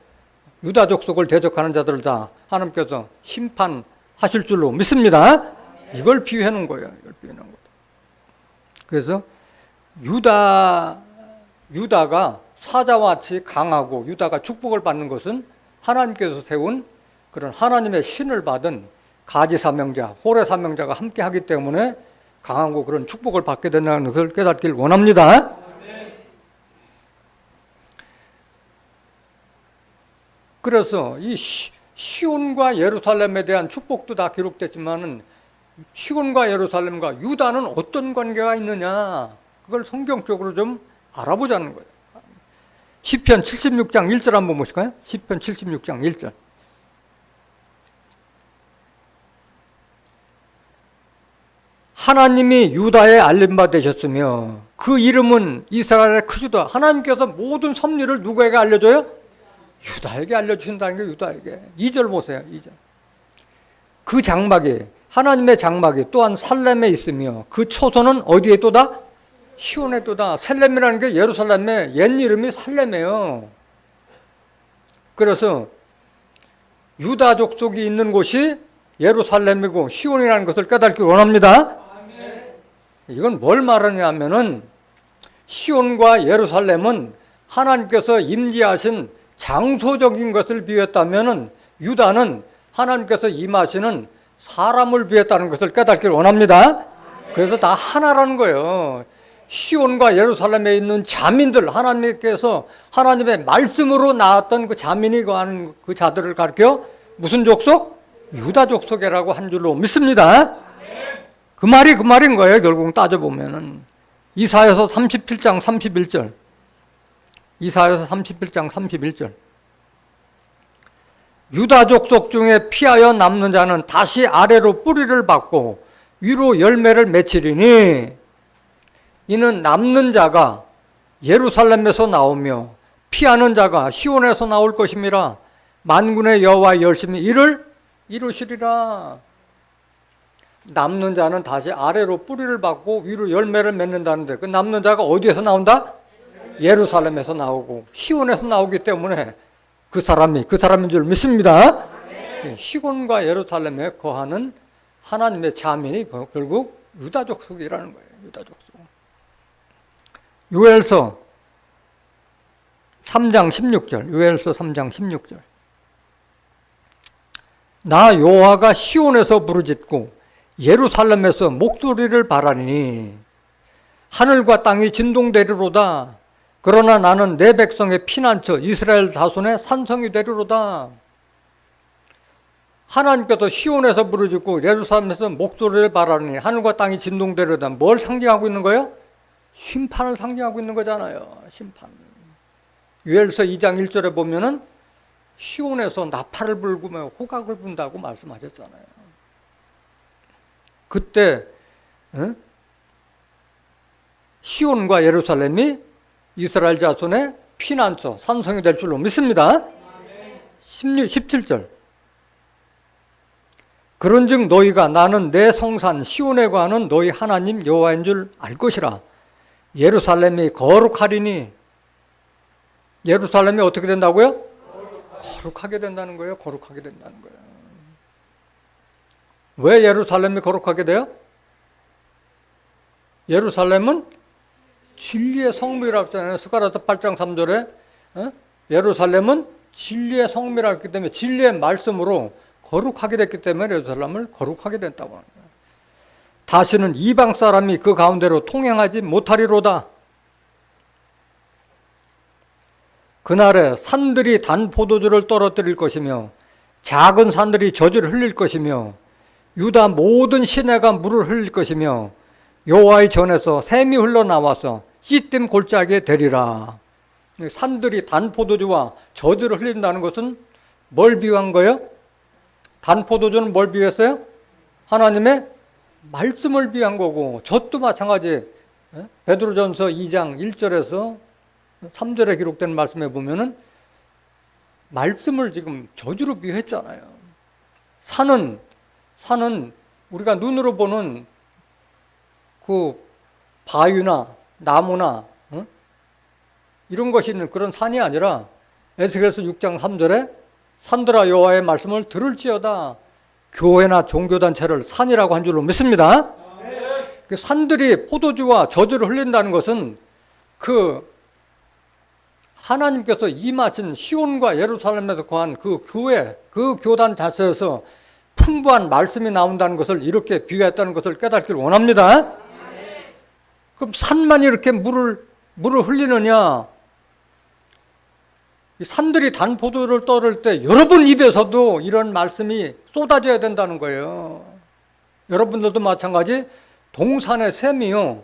유다 족속을 대적하는 자들을 다 하나님께서 심판하실 줄로 믿습니다. 이걸 비유해 놓은 거예요. 이걸 비유해 놓은 거예요. 그래서 유다가 사자와 같이 강하고 유다가 축복을 받는 것은 하나님께서 세운 그런 하나님의 신을 받은 가지사명자, 호레사명자가 함께 하기 때문에 강하고 그런 축복을 받게 된다는 것을 깨닫길 원합니다. 그래서 이 시온과 예루살렘에 대한 축복도 다 기록됐지만은 시온과 예루살렘과 유다는 어떤 관계가 있느냐, 그걸 성경적으로 좀 알아보자는 거예요. 시편 76장 1절 한번 보실까요? 시편 76장 1절. 하나님이 유다에 알림바 되셨으며 그 이름은 이스라엘의 크주다. 하나님께서 모든 섭리를 누구에게 알려줘요? 유다에게 알려주신다는 게 유다에게. 2절 보세요. 2절. 그 장막이, 하나님의 장막이 또한 살렘에 있으며 그 초소는 어디에 또다? 시온에 또다. 살렘이라는 게 예루살렘의 옛 이름이 살렘이에요. 그래서 유다 족속이 있는 곳이 예루살렘이고 시온이라는 것을 깨닫기 원합니다. 이건 뭘 말하냐면은 시온과 예루살렘은 하나님께서 임재하신 장소적인 것을 비유했다면은 유다는 하나님께서 임하시는 사람을 비유했다는 것을 깨닫기를 원합니다. 그래서 다 하나라는 거예요. 시온과 예루살렘에 있는 자민들, 하나님께서 하나님의 말씀으로 나왔던 그 자민이 거하는 그 자들을 가르쳐 무슨 족속? 유다 족속이라고 한 줄로 믿습니다. 그 말인 거예요. 결국 따져보면은. 이사야서 37장 31절. 이사야서 31장 31절. 유다 족속 중에 피하여 남는 자는 다시 아래로 뿌리를 받고 위로 열매를 맺히리니 이는 남는 자가 예루살렘에서 나오며 피하는 자가 시온에서 나올 것임이라. 만군의 여호와 열심히 이를 이루시리라. 남는 자는 다시 아래로 뿌리를 받고 위로 열매를 맺는다는데 그 남는 자가 어디에서 나온다? 예루살렘에서 나오고 시온에서 나오기 때문에 그 사람인 줄 믿습니다. 시온과 예루살렘에 거하는 하나님의 자민이 결국 유다 족속이라는 거예요. 유다 족속. 요엘서 3장 16절. 요엘서 3장 16절. 나 여호와가 시온에서 부르짖고 예루살렘에서 목소리를 바라니 하늘과 땅이 진동되리로다. 그러나 나는 내 백성의 피난처 이스라엘 자손의 산성이 되리로다. 하나님께서 시온에서 부르짖고 예루살렘에서 목소리를 바라니 하늘과 땅이 진동되리로다. 뭘 상징하고 있는 거예요? 심판을 상징하고 있는 거잖아요. 심판. 요엘서 2장 1절에 보면은 시온에서 나팔을 불구며 호각을 분다고 말씀하셨잖아요. 그때 시온과 예루살렘이 이스라엘 자손의 피난처, 산성이 될 줄로 믿습니다. 17절. 그런즉 너희가 나는 내 성산 시온에 거하는 너희 하나님 여호와인 줄 알 것이라. 예루살렘이 거룩하리니. 예루살렘이 어떻게 된다고요? 거룩하게 된다는 거예요. 거룩하게 된다는 거예요. 왜 예루살렘이 거룩하게 돼요? 예루살렘은 진리의 성물이라고 했잖아요. 스가랴서 8장 3절에 예루살렘은 진리의 성물이라고 했기 때문에 진리의 말씀으로 거룩하게 됐기 때문에 예루살렘을 거룩하게 됐다고 합니다. 다시는 이방 사람이 그 가운데로 통행하지 못하리로다. 그날에 산들이 단 포도주를 떨어뜨릴 것이며 작은 산들이 젖을 흘릴 것이며 유다 모든 시내가 물을 흘릴 것이며 여호와의 전에서 샘이 흘러나와서 씨뜀 골짜기에 되리라. 산들이 단 포도주와 젖을 흘린다는 것은 뭘 비유한 거예요? 단 포도주는 뭘 비유했어요? 하나님의 말씀을 비유한 거고, 젖도 마찬가지. 베드로전서 2장 1절에서 3절에 기록된 말씀에 보면은 말씀을 지금 저주로 비유했잖아요. 산은 우리가 눈으로 보는 그 바위나 나무나 이런 것이 있는 그런 산이 아니라 에스겔서 6장 3절에 산들아 여호와의 말씀을 들을지어다. 교회나 종교단체를 산이라고 한 줄로 믿습니다. 그 산들이 포도주와 저주를 흘린다는 것은 그 하나님께서 임하신 시온과 예루살렘에서 거한 그 교회, 그 교단 자체에서 풍부한 말씀이 나온다는 것을 이렇게 비유했다는 것을 깨닫기를 원합니다. 그럼 산만 이렇게 물을 흘리느냐? 산들이 단 포도를 떨을 때 여러분 입에서도 이런 말씀이 쏟아져야 된다는 거예요. 여러분들도 마찬가지. 동산의 샘이요,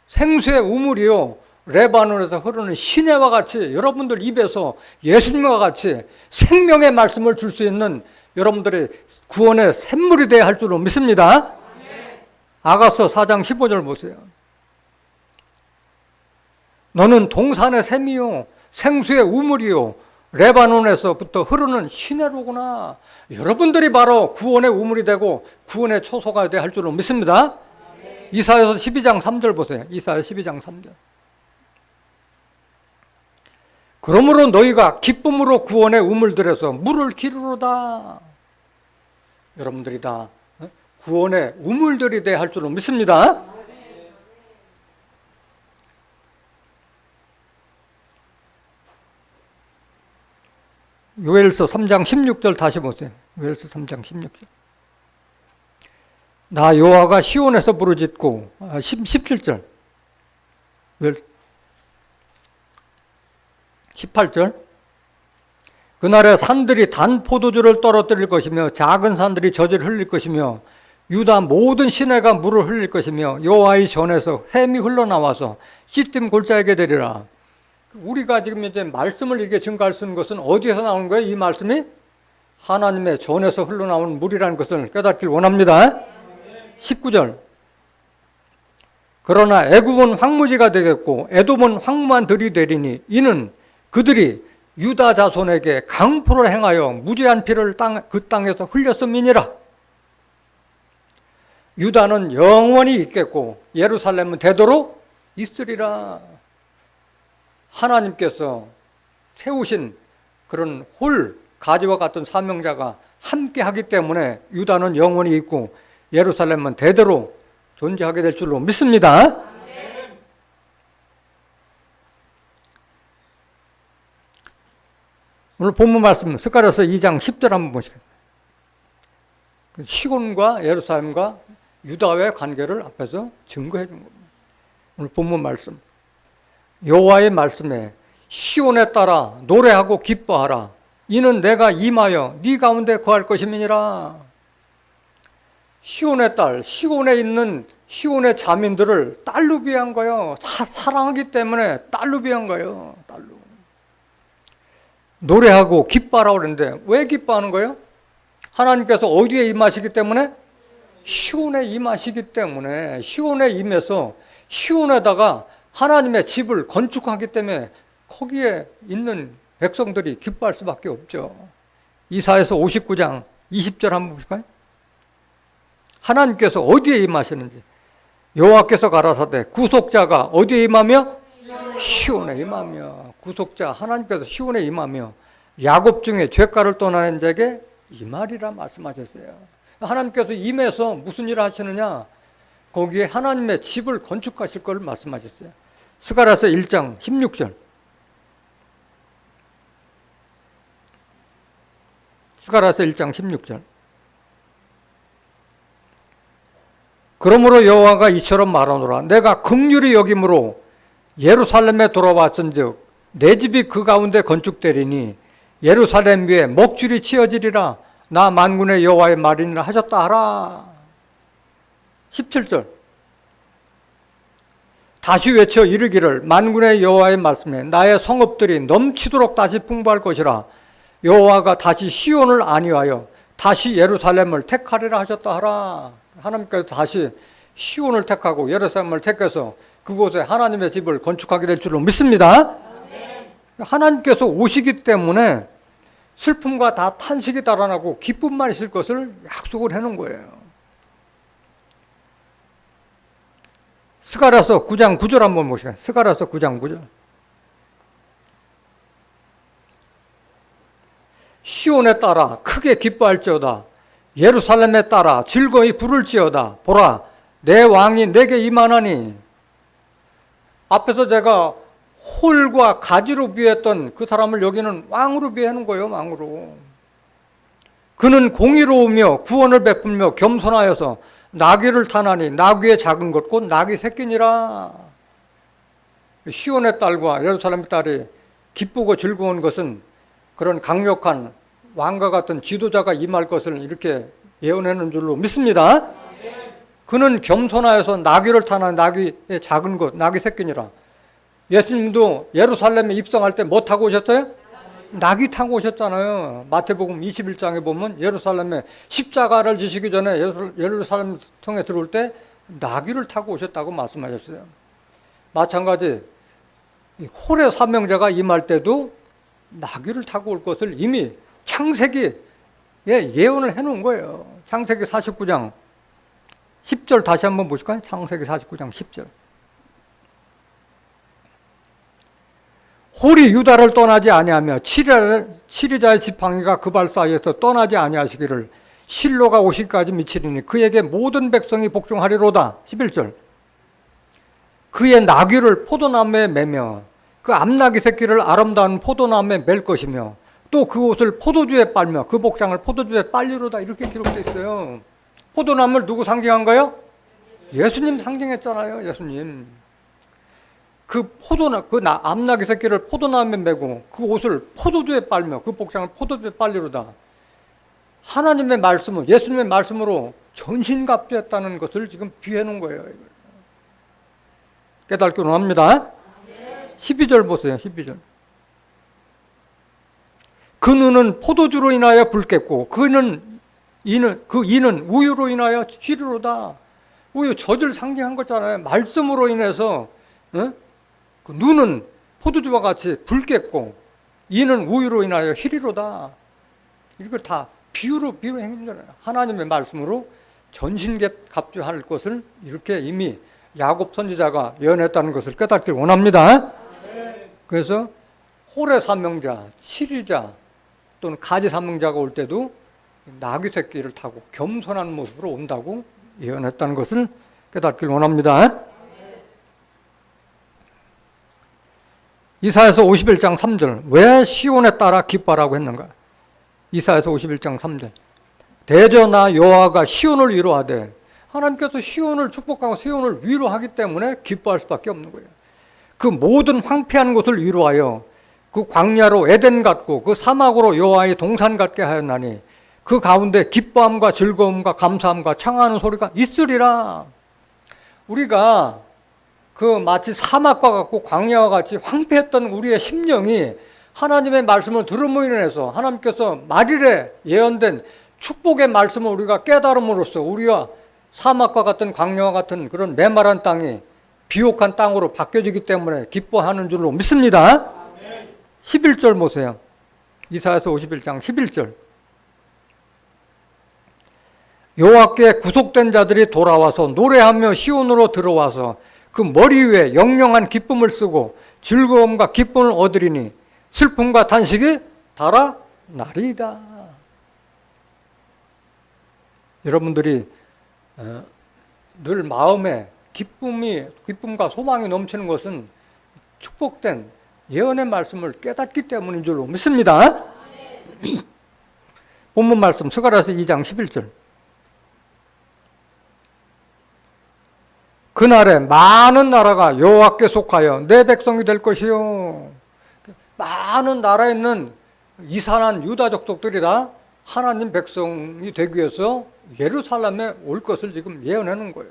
생수의 우물이요, 레바논에서 흐르는 시내와 같이 여러분들 입에서 예수님과 같이 생명의 말씀을 줄 수 있는 여러분들의 구원의 샘물이 되어야 할 줄로 믿습니다. 아가서 4장 15절 보세요. 너는 동산의 샘이요 생수의 우물이요 레바논에서부터 흐르는 시내로구나. 여러분들이 바로 구원의 우물이 되고 구원의 초소가 되어야 할 줄로 믿습니다. 이사야서 12장 3절 보세요. 이사야 12장 3절. 그러므로 너희가 기쁨으로 구원의 우물들에서 물을 기르로다. 여러분들이 다 구원의 우물들이 되어야 할 줄로 믿습니다. 요엘서 3장 16절 다시 보세요. 요엘서 3장 16절. 나 여호와가 시온에서 부르짖고 17절. 18절. 그날에 산들이 단 포도주를 떨어뜨릴 것이며 작은 산들이 젖을 흘릴 것이며 유다 모든 시내가 물을 흘릴 것이며 여호와의 전에서 샘이 흘러나와서 씨뜀 골짜기에 되리라. 우리가 지금 이제 말씀을 이렇게 증거할 수 있는 것은 어디에서 나오는 거예요? 이 말씀이 하나님의 전에서 흘러나오는 물이라는 것을 깨닫길 원합니다. 19절. 그러나 애굽은 황무지가 되겠고 에돔은 황무한 들이 되리니 이는 그들이 유다 자손에게 강포를 행하여 무죄한 피를 그 땅에서 흘렸음이니라. 유다는 영원히 있겠고 예루살렘은 되도록 있으리라. 하나님께서 세우신 그런 가지와 같은 사명자가 함께 하기 때문에 유다는 영원히 있고 예루살렘은 대대로 존재하게 될 줄로 믿습니다. 오늘 본문 말씀 스가랴서 2장 10절 한번 보시겠습니다. 시온과 예루살렘과 유다의 관계를 앞에서 증거해 준 겁니다. 오늘 본문 말씀 여호와의 말씀에 시온에 따라 노래하고 기뻐하라. 이는 내가 임하여 네 가운데 거할 것임이니라. 시온의 딸, 시온에 있는 시온의 자민들을 딸로 비한 거예요. 사랑하기 때문에 딸로 비한 거예요. 딸로. 노래하고 기뻐하라고 그랬는데 왜 기뻐하는 거예요? 하나님께서 어디에 임하시기 때문에? 시온에 임하시기 때문에, 시온에 임해서 시온에다가 하나님의 집을 건축하기 때문에 거기에 있는 백성들이 기뻐할 수밖에 없죠. 이사야서 59장 20절 한번 보실까요? 하나님께서 어디에 임하시는지. 여호와께서 가라사대 구속자가 어디에 임하며? 시온에 임하며. 구속자 하나님께서 시온에 임하며 야곱 중에 죄가를 떠나는 자에게 임하리라 말씀하셨어요. 하나님께서 임해서 무슨 일을 하시느냐? 거기에 하나님의 집을 건축하실 걸 말씀하셨어요. 스가랴서 1장 16절. 스가랴서 1장 16절. 그러므로 여호와가 이처럼 말하노라. 내가 긍휼히 여김으로 예루살렘에 돌아왔은즉 내 집이 그 가운데 건축되리니 예루살렘 위에 먹줄이 치어지리라. 나 만군의 여호와의 말이니라 하셨다 하라. 17절. 다시 외쳐 이르기를 만군의 여호와의 말씀에 나의 성읍들이 넘치도록 다시 풍부할 것이라. 여호와가 다시 시온을 안위하여 다시 예루살렘을 택하리라 하셨다 하라. 하나님께서 다시 시온을 택하고 예루살렘을 택해서 그곳에 하나님의 집을 건축하게 될 줄로 믿습니다. 하나님께서 오시기 때문에 슬픔과 다 탄식이 달아나고 기쁨만 있을 것을 약속을 해놓은 거예요. 스가랴서 9장 9절 한번 보시겠어요. 스가랴서 9장 9절. 시온에 따라 크게 기뻐할지어다. 예루살렘에 따라 즐거이 부를지어다. 보라, 내 왕이 내게 임하나니. 앞에서 제가 홀과 가지로 비유했던 그 사람을 여기는 왕으로 비유하는 거예요. 왕으로. 그는 공의로우며 구원을 베풀며 겸손하여서 나귀를 타나니 나귀의 작은 것 곧 나귀 새끼니라. 시온의 딸과 예루살렘의 딸이 기쁘고 즐거운 것은 그런 강력한 왕과 같은 지도자가 임할 것을 이렇게 예언하는 줄로 믿습니다. 그는 겸손하여서 나귀를 타나니 나귀의 작은 것 나귀 새끼니라. 예수님도 예루살렘에 입성할 때 뭐 타고 오셨어요? 나귀 타고 오셨잖아요. 마태복음 21장에 보면 예루살렘에 십자가를 지시기 전에 예루살렘 통에 들어올 때 나귀를 타고 오셨다고 말씀하셨어요. 마찬가지 홀의 사명자가 임할 때도 나귀를 타고 올 것을 이미 창세기 예언을 해놓은 거예요. 창세기 49장 10절 다시 한번 보실까요? 창세기 49장 10절. 홀이 유다를 떠나지 아니하며 치리자의 지팡이가 그 발 사이에서 떠나지 아니하시기를 실로가 오시기까지 미치리니 그에게 모든 백성이 복종하리로다. 11절. 그의 나귀를 포도나무에 매며 그 암나귀 새끼를 아름다운 포도나무에 맬 것이며 또 그 옷을 포도주에 빨며 그 복장을 포도주에 빨리로다. 이렇게 기록되어 있어요. 포도나무를 누구 상징한 거예요? 예수님 상징했잖아요. 예수님. 그 암나귀 새끼를 포도나무에 메고 그 옷을 포도주에 빨며 그 복장을 포도주에 빨리로다. 하나님의 말씀은 예수님의 말씀으로 전신갑주했다는 것을 지금 비유해 놓은 거예요. 깨닫기 원합니다. 12절 보세요. 12절. 그 눈은 포도주로 인하여 붉겠고 이는 우유로 인하여 희리로다. 우유 젖을 상징한 거잖아요. 말씀으로 인해서 그 눈은 포도주와 같이 붉겠고 이는 우유로 인하여 희리로다. 이걸 다 비유로 비유한 거잖아요. 하나님의 말씀으로 전신갑주할 것을 이렇게 이미 야곱 선지자가 예언했다는 것을 깨닫길 원합니다. 그래서 홀의 사명자, 치리자 또는 가지 사명자가 올 때도 나귀 새끼를 타고 겸손한 모습으로 온다고 예언했다는 것을 깨닫길 원합니다. 이사야서 51장 3절. 왜 시온에 따라 기뻐하라고 했는가? 이사야서 51장 3절. 대저나 여호와가 시온을 위로하되, 하나님께서 시온을 축복하고 시온을 위로하기 때문에 기뻐할 수밖에 없는 거예요. 그 모든 황폐한 곳을 위로하여 그 광야로 에덴 같고 그 사막으로 여호와의 동산 같게 하였나니 그 가운데 기뻐함과 즐거움과 감사함과 청하는 소리가 있으리라. 우리가 그 마치 사막과 같고 광야와 같이 황폐했던 우리의 심령이 하나님의 말씀을 들음으로 인해서 하나님께서 말일에 예언된 축복의 말씀을 우리가 깨달음으로써 우리와 사막과 같은 광야와 같은 그런 메마른 땅이 비옥한 땅으로 바뀌어지기 때문에 기뻐하는 줄로 믿습니다. 11절 보세요. 이사야서 51장 11절. 여호와께 구속된 자들이 돌아와서 노래하며 시온으로 들어와서 그 머리 위에 영영한 기쁨을 쓰고 즐거움과 기쁨을 얻으리니 슬픔과 단식이 달아나리이다. 여러분들이 늘 마음에 기쁨과 소망이 넘치는 것은 축복된 예언의 말씀을 깨닫기 때문인 줄로 믿습니다. 본문 말씀 스가랴서 2장 11절. 그날에 많은 나라가 여호와께 속하여 내 백성이 될 것이요. 많은 나라에 있는 이산한 유다 족속들이 다 하나님 백성이 되기 위해서 예루살렘에 올 것을 지금 예언하는 거예요.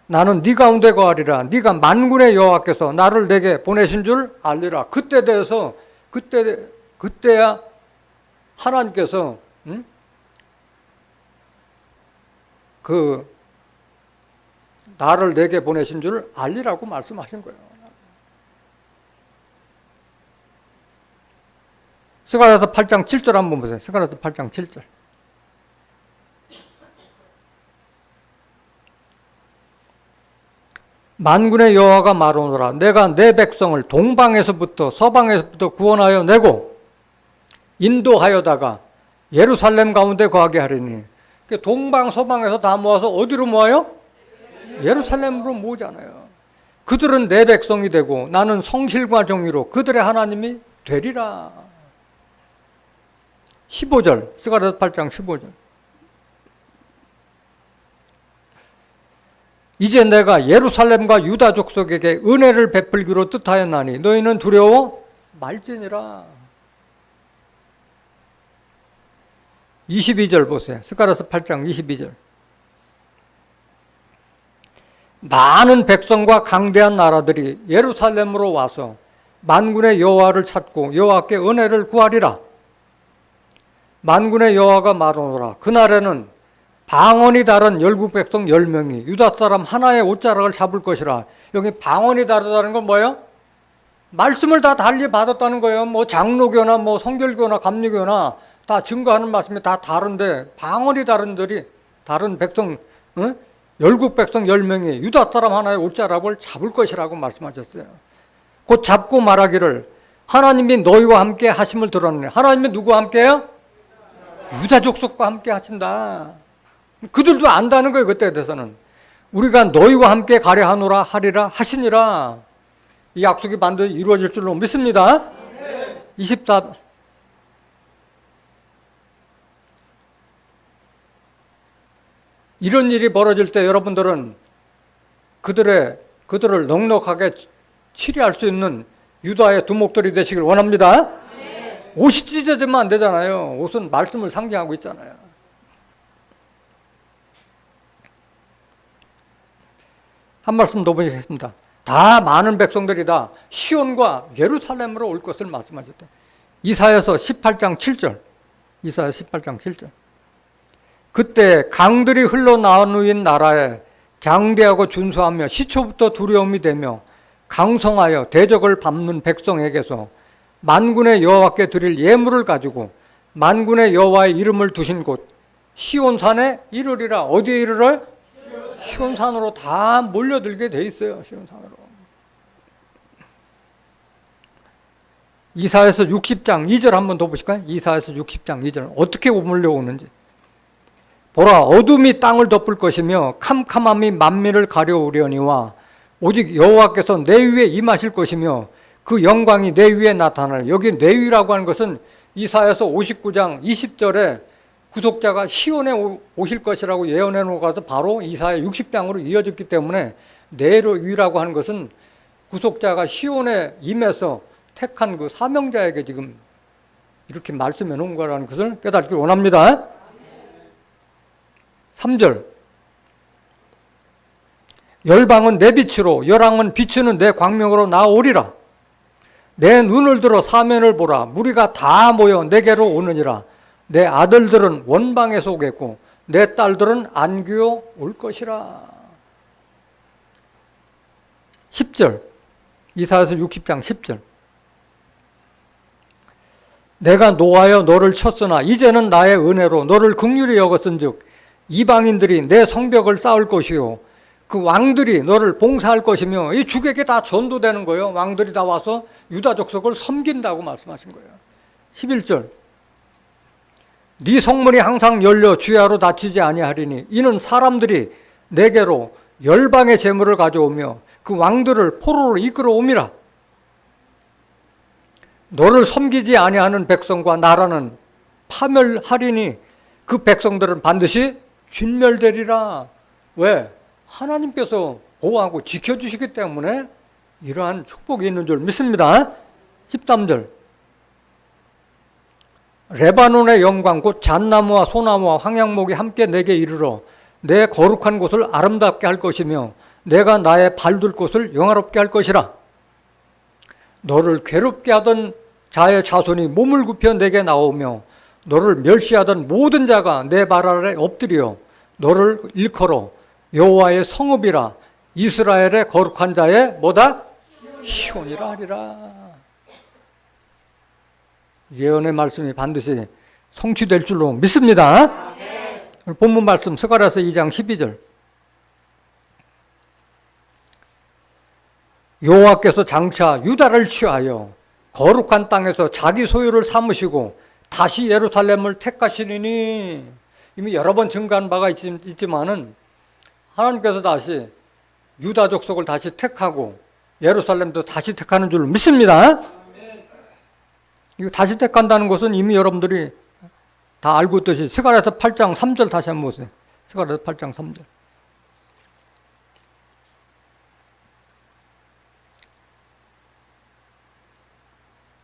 나는 네 가운데 거하리라. 네가 만군의 여호와께서 나를 내게 보내신 줄 알리라. 그때 대해서 그때야 하나님께서 나를 내게 보내신 줄 알리라고 말씀하신 거예요. 스가랴서 8장 7절 한번 보세요. 스가랴서 8장 7절. 만군의 여호와가 말하노라. 내가 내 백성을 동방에서부터 서방에서부터 구원하여 내고 인도하여다가 예루살렘 가운데 거하게 하리니. 동방 서방에서 다 모아서 어디로 모아요? 예루살렘으로 모으잖아요. 그들은 내 백성이 되고 나는 성실과 정의로 그들의 하나님이 되리라. 15절 스가랴서 8장 15절. 이제 내가 예루살렘과 유다 족속에게 은혜를 베풀기로 뜻하였나니 너희는 두려워 말지니라. 22절 보세요. 스가랴서 8장 22절. 많은 백성과 강대한 나라들이 예루살렘으로 와서 만군의 여호와를 찾고 여호와께 은혜를 구하리라. 만군의 여호와가 말하노라. 그날에는 방언이 다른 열국 백성 10명이 유다 사람 하나의 옷자락을 잡을 것이라. 여기 방언이 다르다는 건 뭐예요? 말씀을 다 달리 받았다는 거예요. 뭐 장로교나 뭐 성결교나 감리교나 다 증거하는 말씀이 다 다른데 방언이 다른 백성, 열국 백성 10명이 유다 사람 하나의 옷자락을 잡을 것이라고 말씀하셨어요. 곧 잡고 말하기를 하나님이 너희와 함께 하심을 들었네. 하나님이 누구와 함께요? 유다 족속과 함께 하신다. 그들도 안다는 거예요. 그때에 대해서는. 우리가 너희와 함께 가려 하노라 하리라 하시니라. 이 약속이 반드시 이루어질 줄로 믿습니다. 24. 이런 일이 벌어질 때 여러분들은 그들을 넉넉하게 치리할 수 있는 유다의 두목들이 되시길 원합니다. 옷이 찢어지면 안 되잖아요. 옷은 말씀을 상징하고 있잖아요. 한 말씀 더 보시겠습니다. 다 많은 백성들이 다 시온과 예루살렘으로 올 것을 말씀하셨다. 이사야서 18장 7절. 이사야 18장 7절. 그때 강들이 흘러나누인 나라에 장대하고 준수하며 시초부터 두려움이 되며 강성하여 대적을 밟는 백성에게서 만군의 여호와께 드릴 예물을 가지고 만군의 여호와의 이름을 두신 곳 시온산에 이르리라. 어디에 이르러요? 시온산으로 다 몰려들게 돼 있어요. 시온산으로. 이사야서 60장 2절 한번 더 보실까요? 이사야서 60장 2절 어떻게 몰려오는지. 보라, 어둠이 땅을 덮을 것이며 캄캄함이 만민을 가려우려니와 오직 여호와께서 내 위에 임하실 것이며 그 영광이 내 위에 나타나리. 여기 내 위라고 하는 것은 이사야서 59장 20절에 구속자가 시온에 오실 것이라고 예언해 놓고서 바로 이사야 60장으로 이어졌기 때문에 내 위라고 하는 것은 구속자가 시온에 임해서 택한 그 사명자에게 지금 이렇게 말씀해 놓은 거라는 것을 깨닫기를 원합니다. 3절. 열방은 내 빛으로 열왕은 비추는 내 광명으로 나오리라. 내 눈을 들어 사면을 보라. 무리가 다 모여 내게로 오느니라. 내 아들들은 원방에서 오겠고 내 딸들은 안귀어 올 것이라. 10절, 이사야서 60장 10절. 내가 노하여 너를 쳤으나 이제는 나의 은혜로 너를 긍휼히 여겼은즉 이방인들이 내 성벽을 쌓을 것이요 그 왕들이 너를 봉사할 것이며, 이 주객이 다 전도되는 거예요. 왕들이 다 와서 유다 족속을 섬긴다고 말씀하신 거예요. 11절. 네 성문이 항상 열려 주야로 닫히지 아니하리니 이는 사람들이 내게로 열방의 재물을 가져오며 그 왕들을 포로로 이끌어오미라. 너를 섬기지 아니하는 백성과 나라는 파멸하리니 그 백성들은 반드시 진멸되리라. 왜? 하나님께서 보호하고 지켜주시기 때문에 이러한 축복이 있는 줄 믿습니다. 13절. 레바논의 영광 곧 잣나무와 소나무와 황양목이 함께 내게 이르러 내 거룩한 곳을 아름답게 할 것이며 내가 나의 발둘 곳을 영화롭게 할 것이라. 너를 괴롭게 하던 자의 자손이 몸을 굽혀 내게 나오며 너를 멸시하던 모든 자가 내 발 아래 엎드려 너를 일컬어 여호와의 성읍이라 이스라엘의 거룩한 자의 뭐다? 시온이라 하리라. 예언의 말씀이 반드시 성취될 줄로 믿습니다. 본문 말씀 스가랴서 2장 12절. 여호와께서 장차 유다를 취하여 거룩한 땅에서 자기 소유를 삼으시고 다시 예루살렘을 택하시리니, 이미 여러 번 증거한 바가 있지만은 하나님께서 다시 유다 족속을 다시 택하고 예루살렘도 다시 택하는 줄 믿습니다. 이거 다시 택한다는 것은 이미 여러분들이 다 알고 있듯이 스가랴서 8장 3절 다시 한번 보세요. 스가랴서 8장 3절.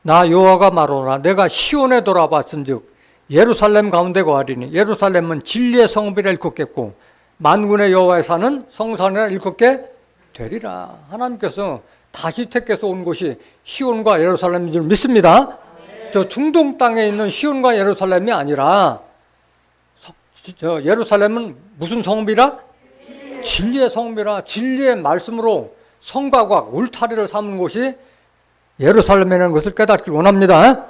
나 여호와가 말하노라. 내가 시온에 돌아봤은즉 예루살렘 가운데 거하리니 예루살렘은 진리의 성읍이라 일컫겠고 만군의 여호와의 산은 성산이라 일컫게 되리라. 하나님께서 다시 택해서 온 곳이 시온과 예루살렘인 줄 믿습니다. 저 중동 땅에 있는 시온과 예루살렘이 아니라 저 예루살렘은 무슨 성읍이라? 진리의 성읍이라. 진리의 말씀으로 성곽과 울타리를 삼은 곳이 예루살렘이라는 것을 깨닫길 원합니다.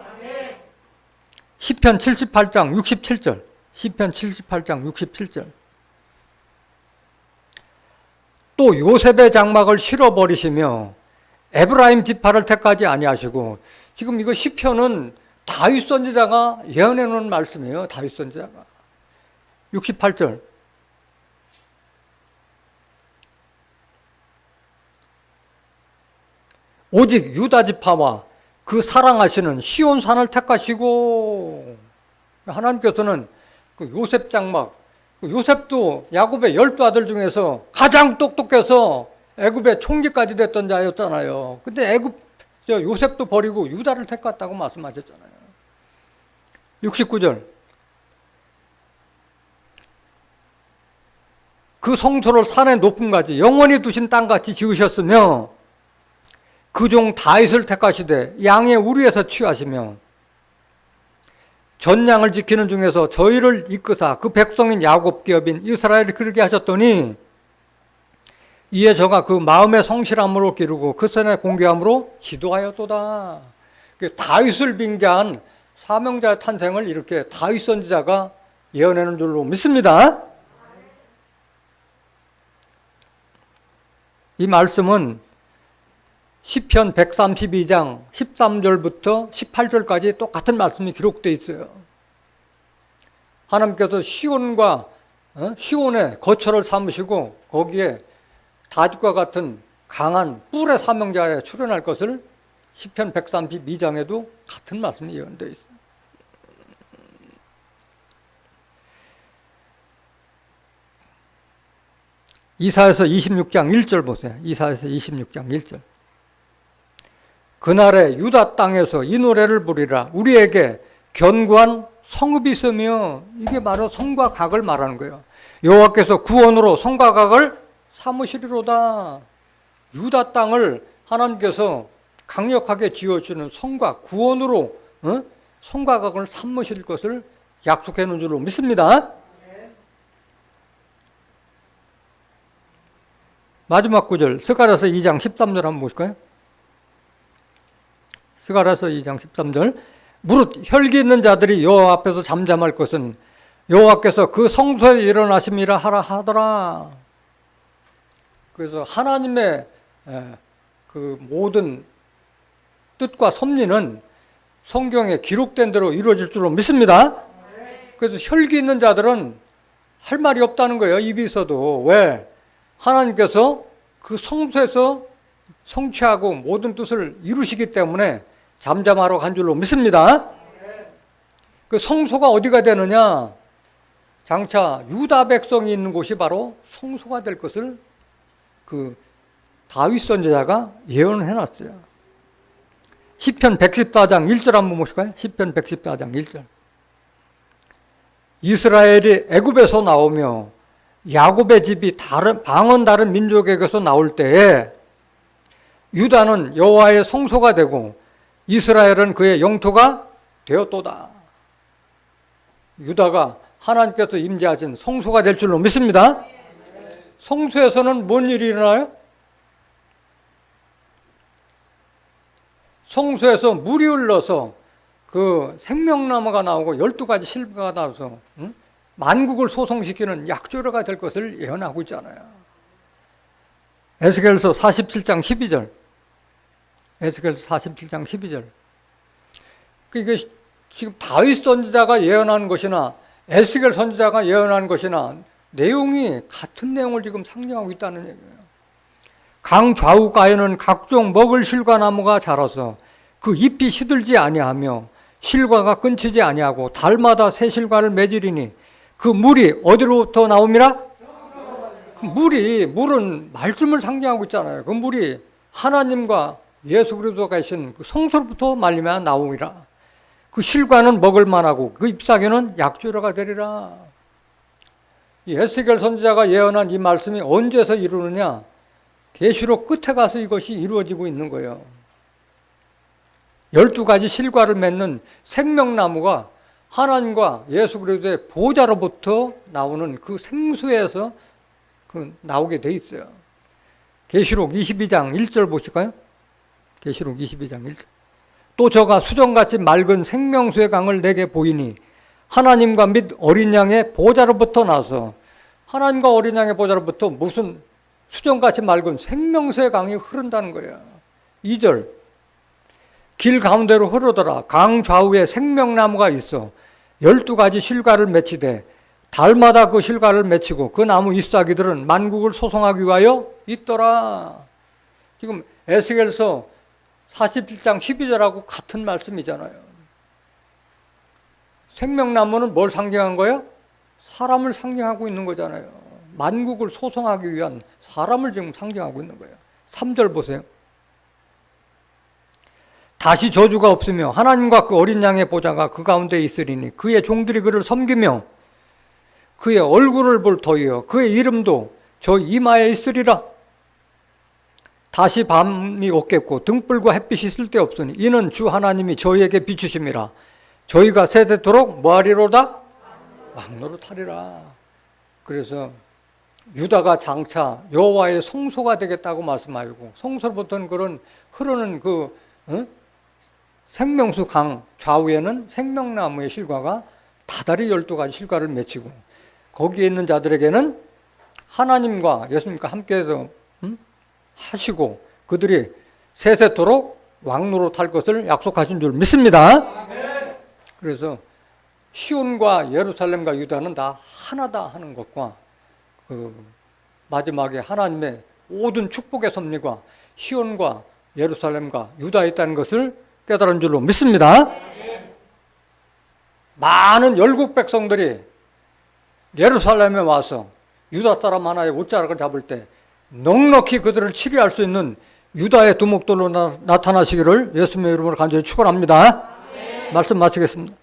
시편 78장 67절. 시편 78장 67절. 또 요셉의 장막을 실어버리시며 에브라임 지파를 택하지 아니하시고, 지금 이거 시편은 다윗 선지자가 예언해 놓은 말씀이에요. 다윗 선지자가. 68절. 오직 유다 지파와 그 사랑하시는 시온 산을 택하시고, 하나님께서는 그 요셉 장막, 요셉도 야곱의 12아들 중에서 가장 똑똑해서 애굽의 총리까지 됐던 자였잖아요. 근데 요셉도 버리고 유다를 택했다고 말씀하셨잖아요. 69절. 그 성소를 산의 높음까지 영원히 두신 땅같이 지으셨으며 그 종 다윗을 택하시되 양의 우리에서 취하시며 전양을 지키는 중에서 저희를 이끄사 그 백성인 야곱 기업인 이스라엘을 그르게 하셨더니 이에 저가 그 마음의 성실함으로 기르고 그 선의 공개함으로 지도하였도다. 다윗을 빙자한 사명자의 탄생을 이렇게 다윗 선지자가 예언하는 줄로 믿습니다. 이 말씀은 시편 132장 13절부터 18절까지 똑같은 말씀이 기록되어 있어요. 하나님께서 시온의 거처를 삼으시고 거기에 다윗과 같은 강한 뿔의 사명자에 출현할 것을 시편 132장에도 같은 말씀이 예언되어 있어요. 이사야서 26장 1절 보세요. 이사야서 26장 1절. 그날에 유다 땅에서 이 노래를 부리라. 우리에게 견고한 성읍이 있으며, 이게 바로 성과 각을 말하는 거예요. 여호와께서 구원으로 성과 각을 삼으시리로다. 유다 땅을 하나님께서 강력하게 지어주는 성과, 구원으로 성과각을 삼으실 것을 약속해 놓은 줄로 믿습니다. 마지막 구절, 스가랴서 2장 13절 한번 보실까요? 스가랴서 2장 13절. 무릇 혈기 있는 자들이 여호와 앞에서 잠잠할 것은 여호와께서 그 성소에 일어나심이라 하라 하더라. 그래서 하나님의 그 모든 뜻과 섭리는 성경에 기록된 대로 이루어질 줄로 믿습니다. 그래서 혈기 있는 자들은 할 말이 없다는 거예요. 입이 있어도. 왜? 하나님께서 그 성소에서 성취하고 모든 뜻을 이루시기 때문에 잠잠하러 간 줄로 믿습니다. 그 성소가 어디가 되느냐? 장차 유다 백성이 있는 곳이 바로 성소가 될 것을 그 다윗 선지자가 예언을 해놨어요. 시편 114장 1절 한번 보실까요? 시편 114장 1절. 이스라엘이 애굽에서 나오며 야곱의 집이 방언 다른 민족에게서 나올 때에 유다는 여호와의 성소가 되고 이스라엘은 그의 영토가 되었도다. 유다가 하나님께서 임재하신 성소가 될 줄로 믿습니다. 성소에서는 뭔 일이 일어나요? 성소에서 물이 흘러서 그 생명나무가 나오고 12가지 실과가 나와서 만국을 소송시키는 약조례가 될 것을 예언하고 있잖아요. 에스겔서 47장 12절. 에스겔서 47장 12절. 이게 지금 다윗 선지자가 예언한 것이나 에스겔 선지자가 예언한 것이나 내용이 같은 내용을 지금 상징하고 있다는 얘기예요. 강 좌우가에는 각종 먹을 실과나무가 자라서 그 잎이 시들지 아니하며 실과가 끊치지 아니하고 달마다 새 실과를 맺으리니 그 물이 어디로부터 나옵니라? 그 물은 말씀을 상징하고 있잖아요. 그 물이 하나님과 예수 그리스도가 계신 그 성소로부터 말미암아 나오리라. 그 실과는 먹을 만하고 그 잎사귀는 약조례가 되리라. 이 에스겔 선지자가 예언한 이 말씀이 언제서 이루느냐? 계시록 끝에 가서 이것이 이루어지고 있는 거예요. 12가지 실과를 맺는 생명나무가 하나님과 예수 그리스도의 보좌로부터 나오는 그 생수에서 나오게 돼 있어요. 계시록 22장 1절 보실까요? 계시록 22장 1절. 또 저가 수정같이 맑은 생명수의 강을 내게 보이니 하나님과 및 어린 양의 보좌로부터 나서 하나님과 어린 양의 보좌로부터 무슨 수정같이 맑은 생명수의 강이 흐른다는 거예요. 2절. 길 가운데로 흐르더라. 강 좌우에 생명나무가 있어 12가지 실과를 맺히되 달마다 그 실과를 맺히고 그 나무 잎사귀들은 만국을 소송하기 위하여 있더라. 지금 에스겔서 47장 12절하고 같은 말씀이잖아요. 생명나무는 뭘 상징한 거예요? 사람을 상징하고 있는 거잖아요. 만국을 소송하기 위한 사람을 지금 상징하고 있는 거예요. 3절 보세요. 다시 저주가 없으며 하나님과 그 어린 양의 보좌가 그 가운데 있으리니 그의 종들이 그를 섬기며 그의 얼굴을 볼 터이요 그의 이름도 저 이마에 있으리라. 다시 밤이 없겠고 등불과 햇빛이 쓸데없으니 이는 주 하나님이 저희에게 비추심이라. 저희가 세대토록 뭐하리로다? 왕노릇하리라. 그래서 유다가 장차 여호와의 성소가 되겠다고 말씀하고 성소로부터는 그런 흐르는 생명수 강 좌우에는 생명나무의 실과가 다달이 12가지 실과를 맺히고 거기에 있는 자들에게는 하나님과 예수님과 함께해서 하시고 그들이 세세토록 왕노릇할 것을 약속하신 줄 믿습니다. 그래서 시온과 예루살렘과 유다는 다 하나다 하는 것과 마지막에 하나님의 모든 축복의 섭리가 시온과 예루살렘과 유다에 있다는 것을 깨달은 줄로 믿습니다. 많은 열국 백성들이 예루살렘에 와서 유다 사람 하나의 옷자락을 잡을 때 넉넉히 그들을 치료할 수 있는 유다의 두목들로 나타나시기를 예수님의 이름으로 간절히 축원합니다. 말씀 마치겠습니다.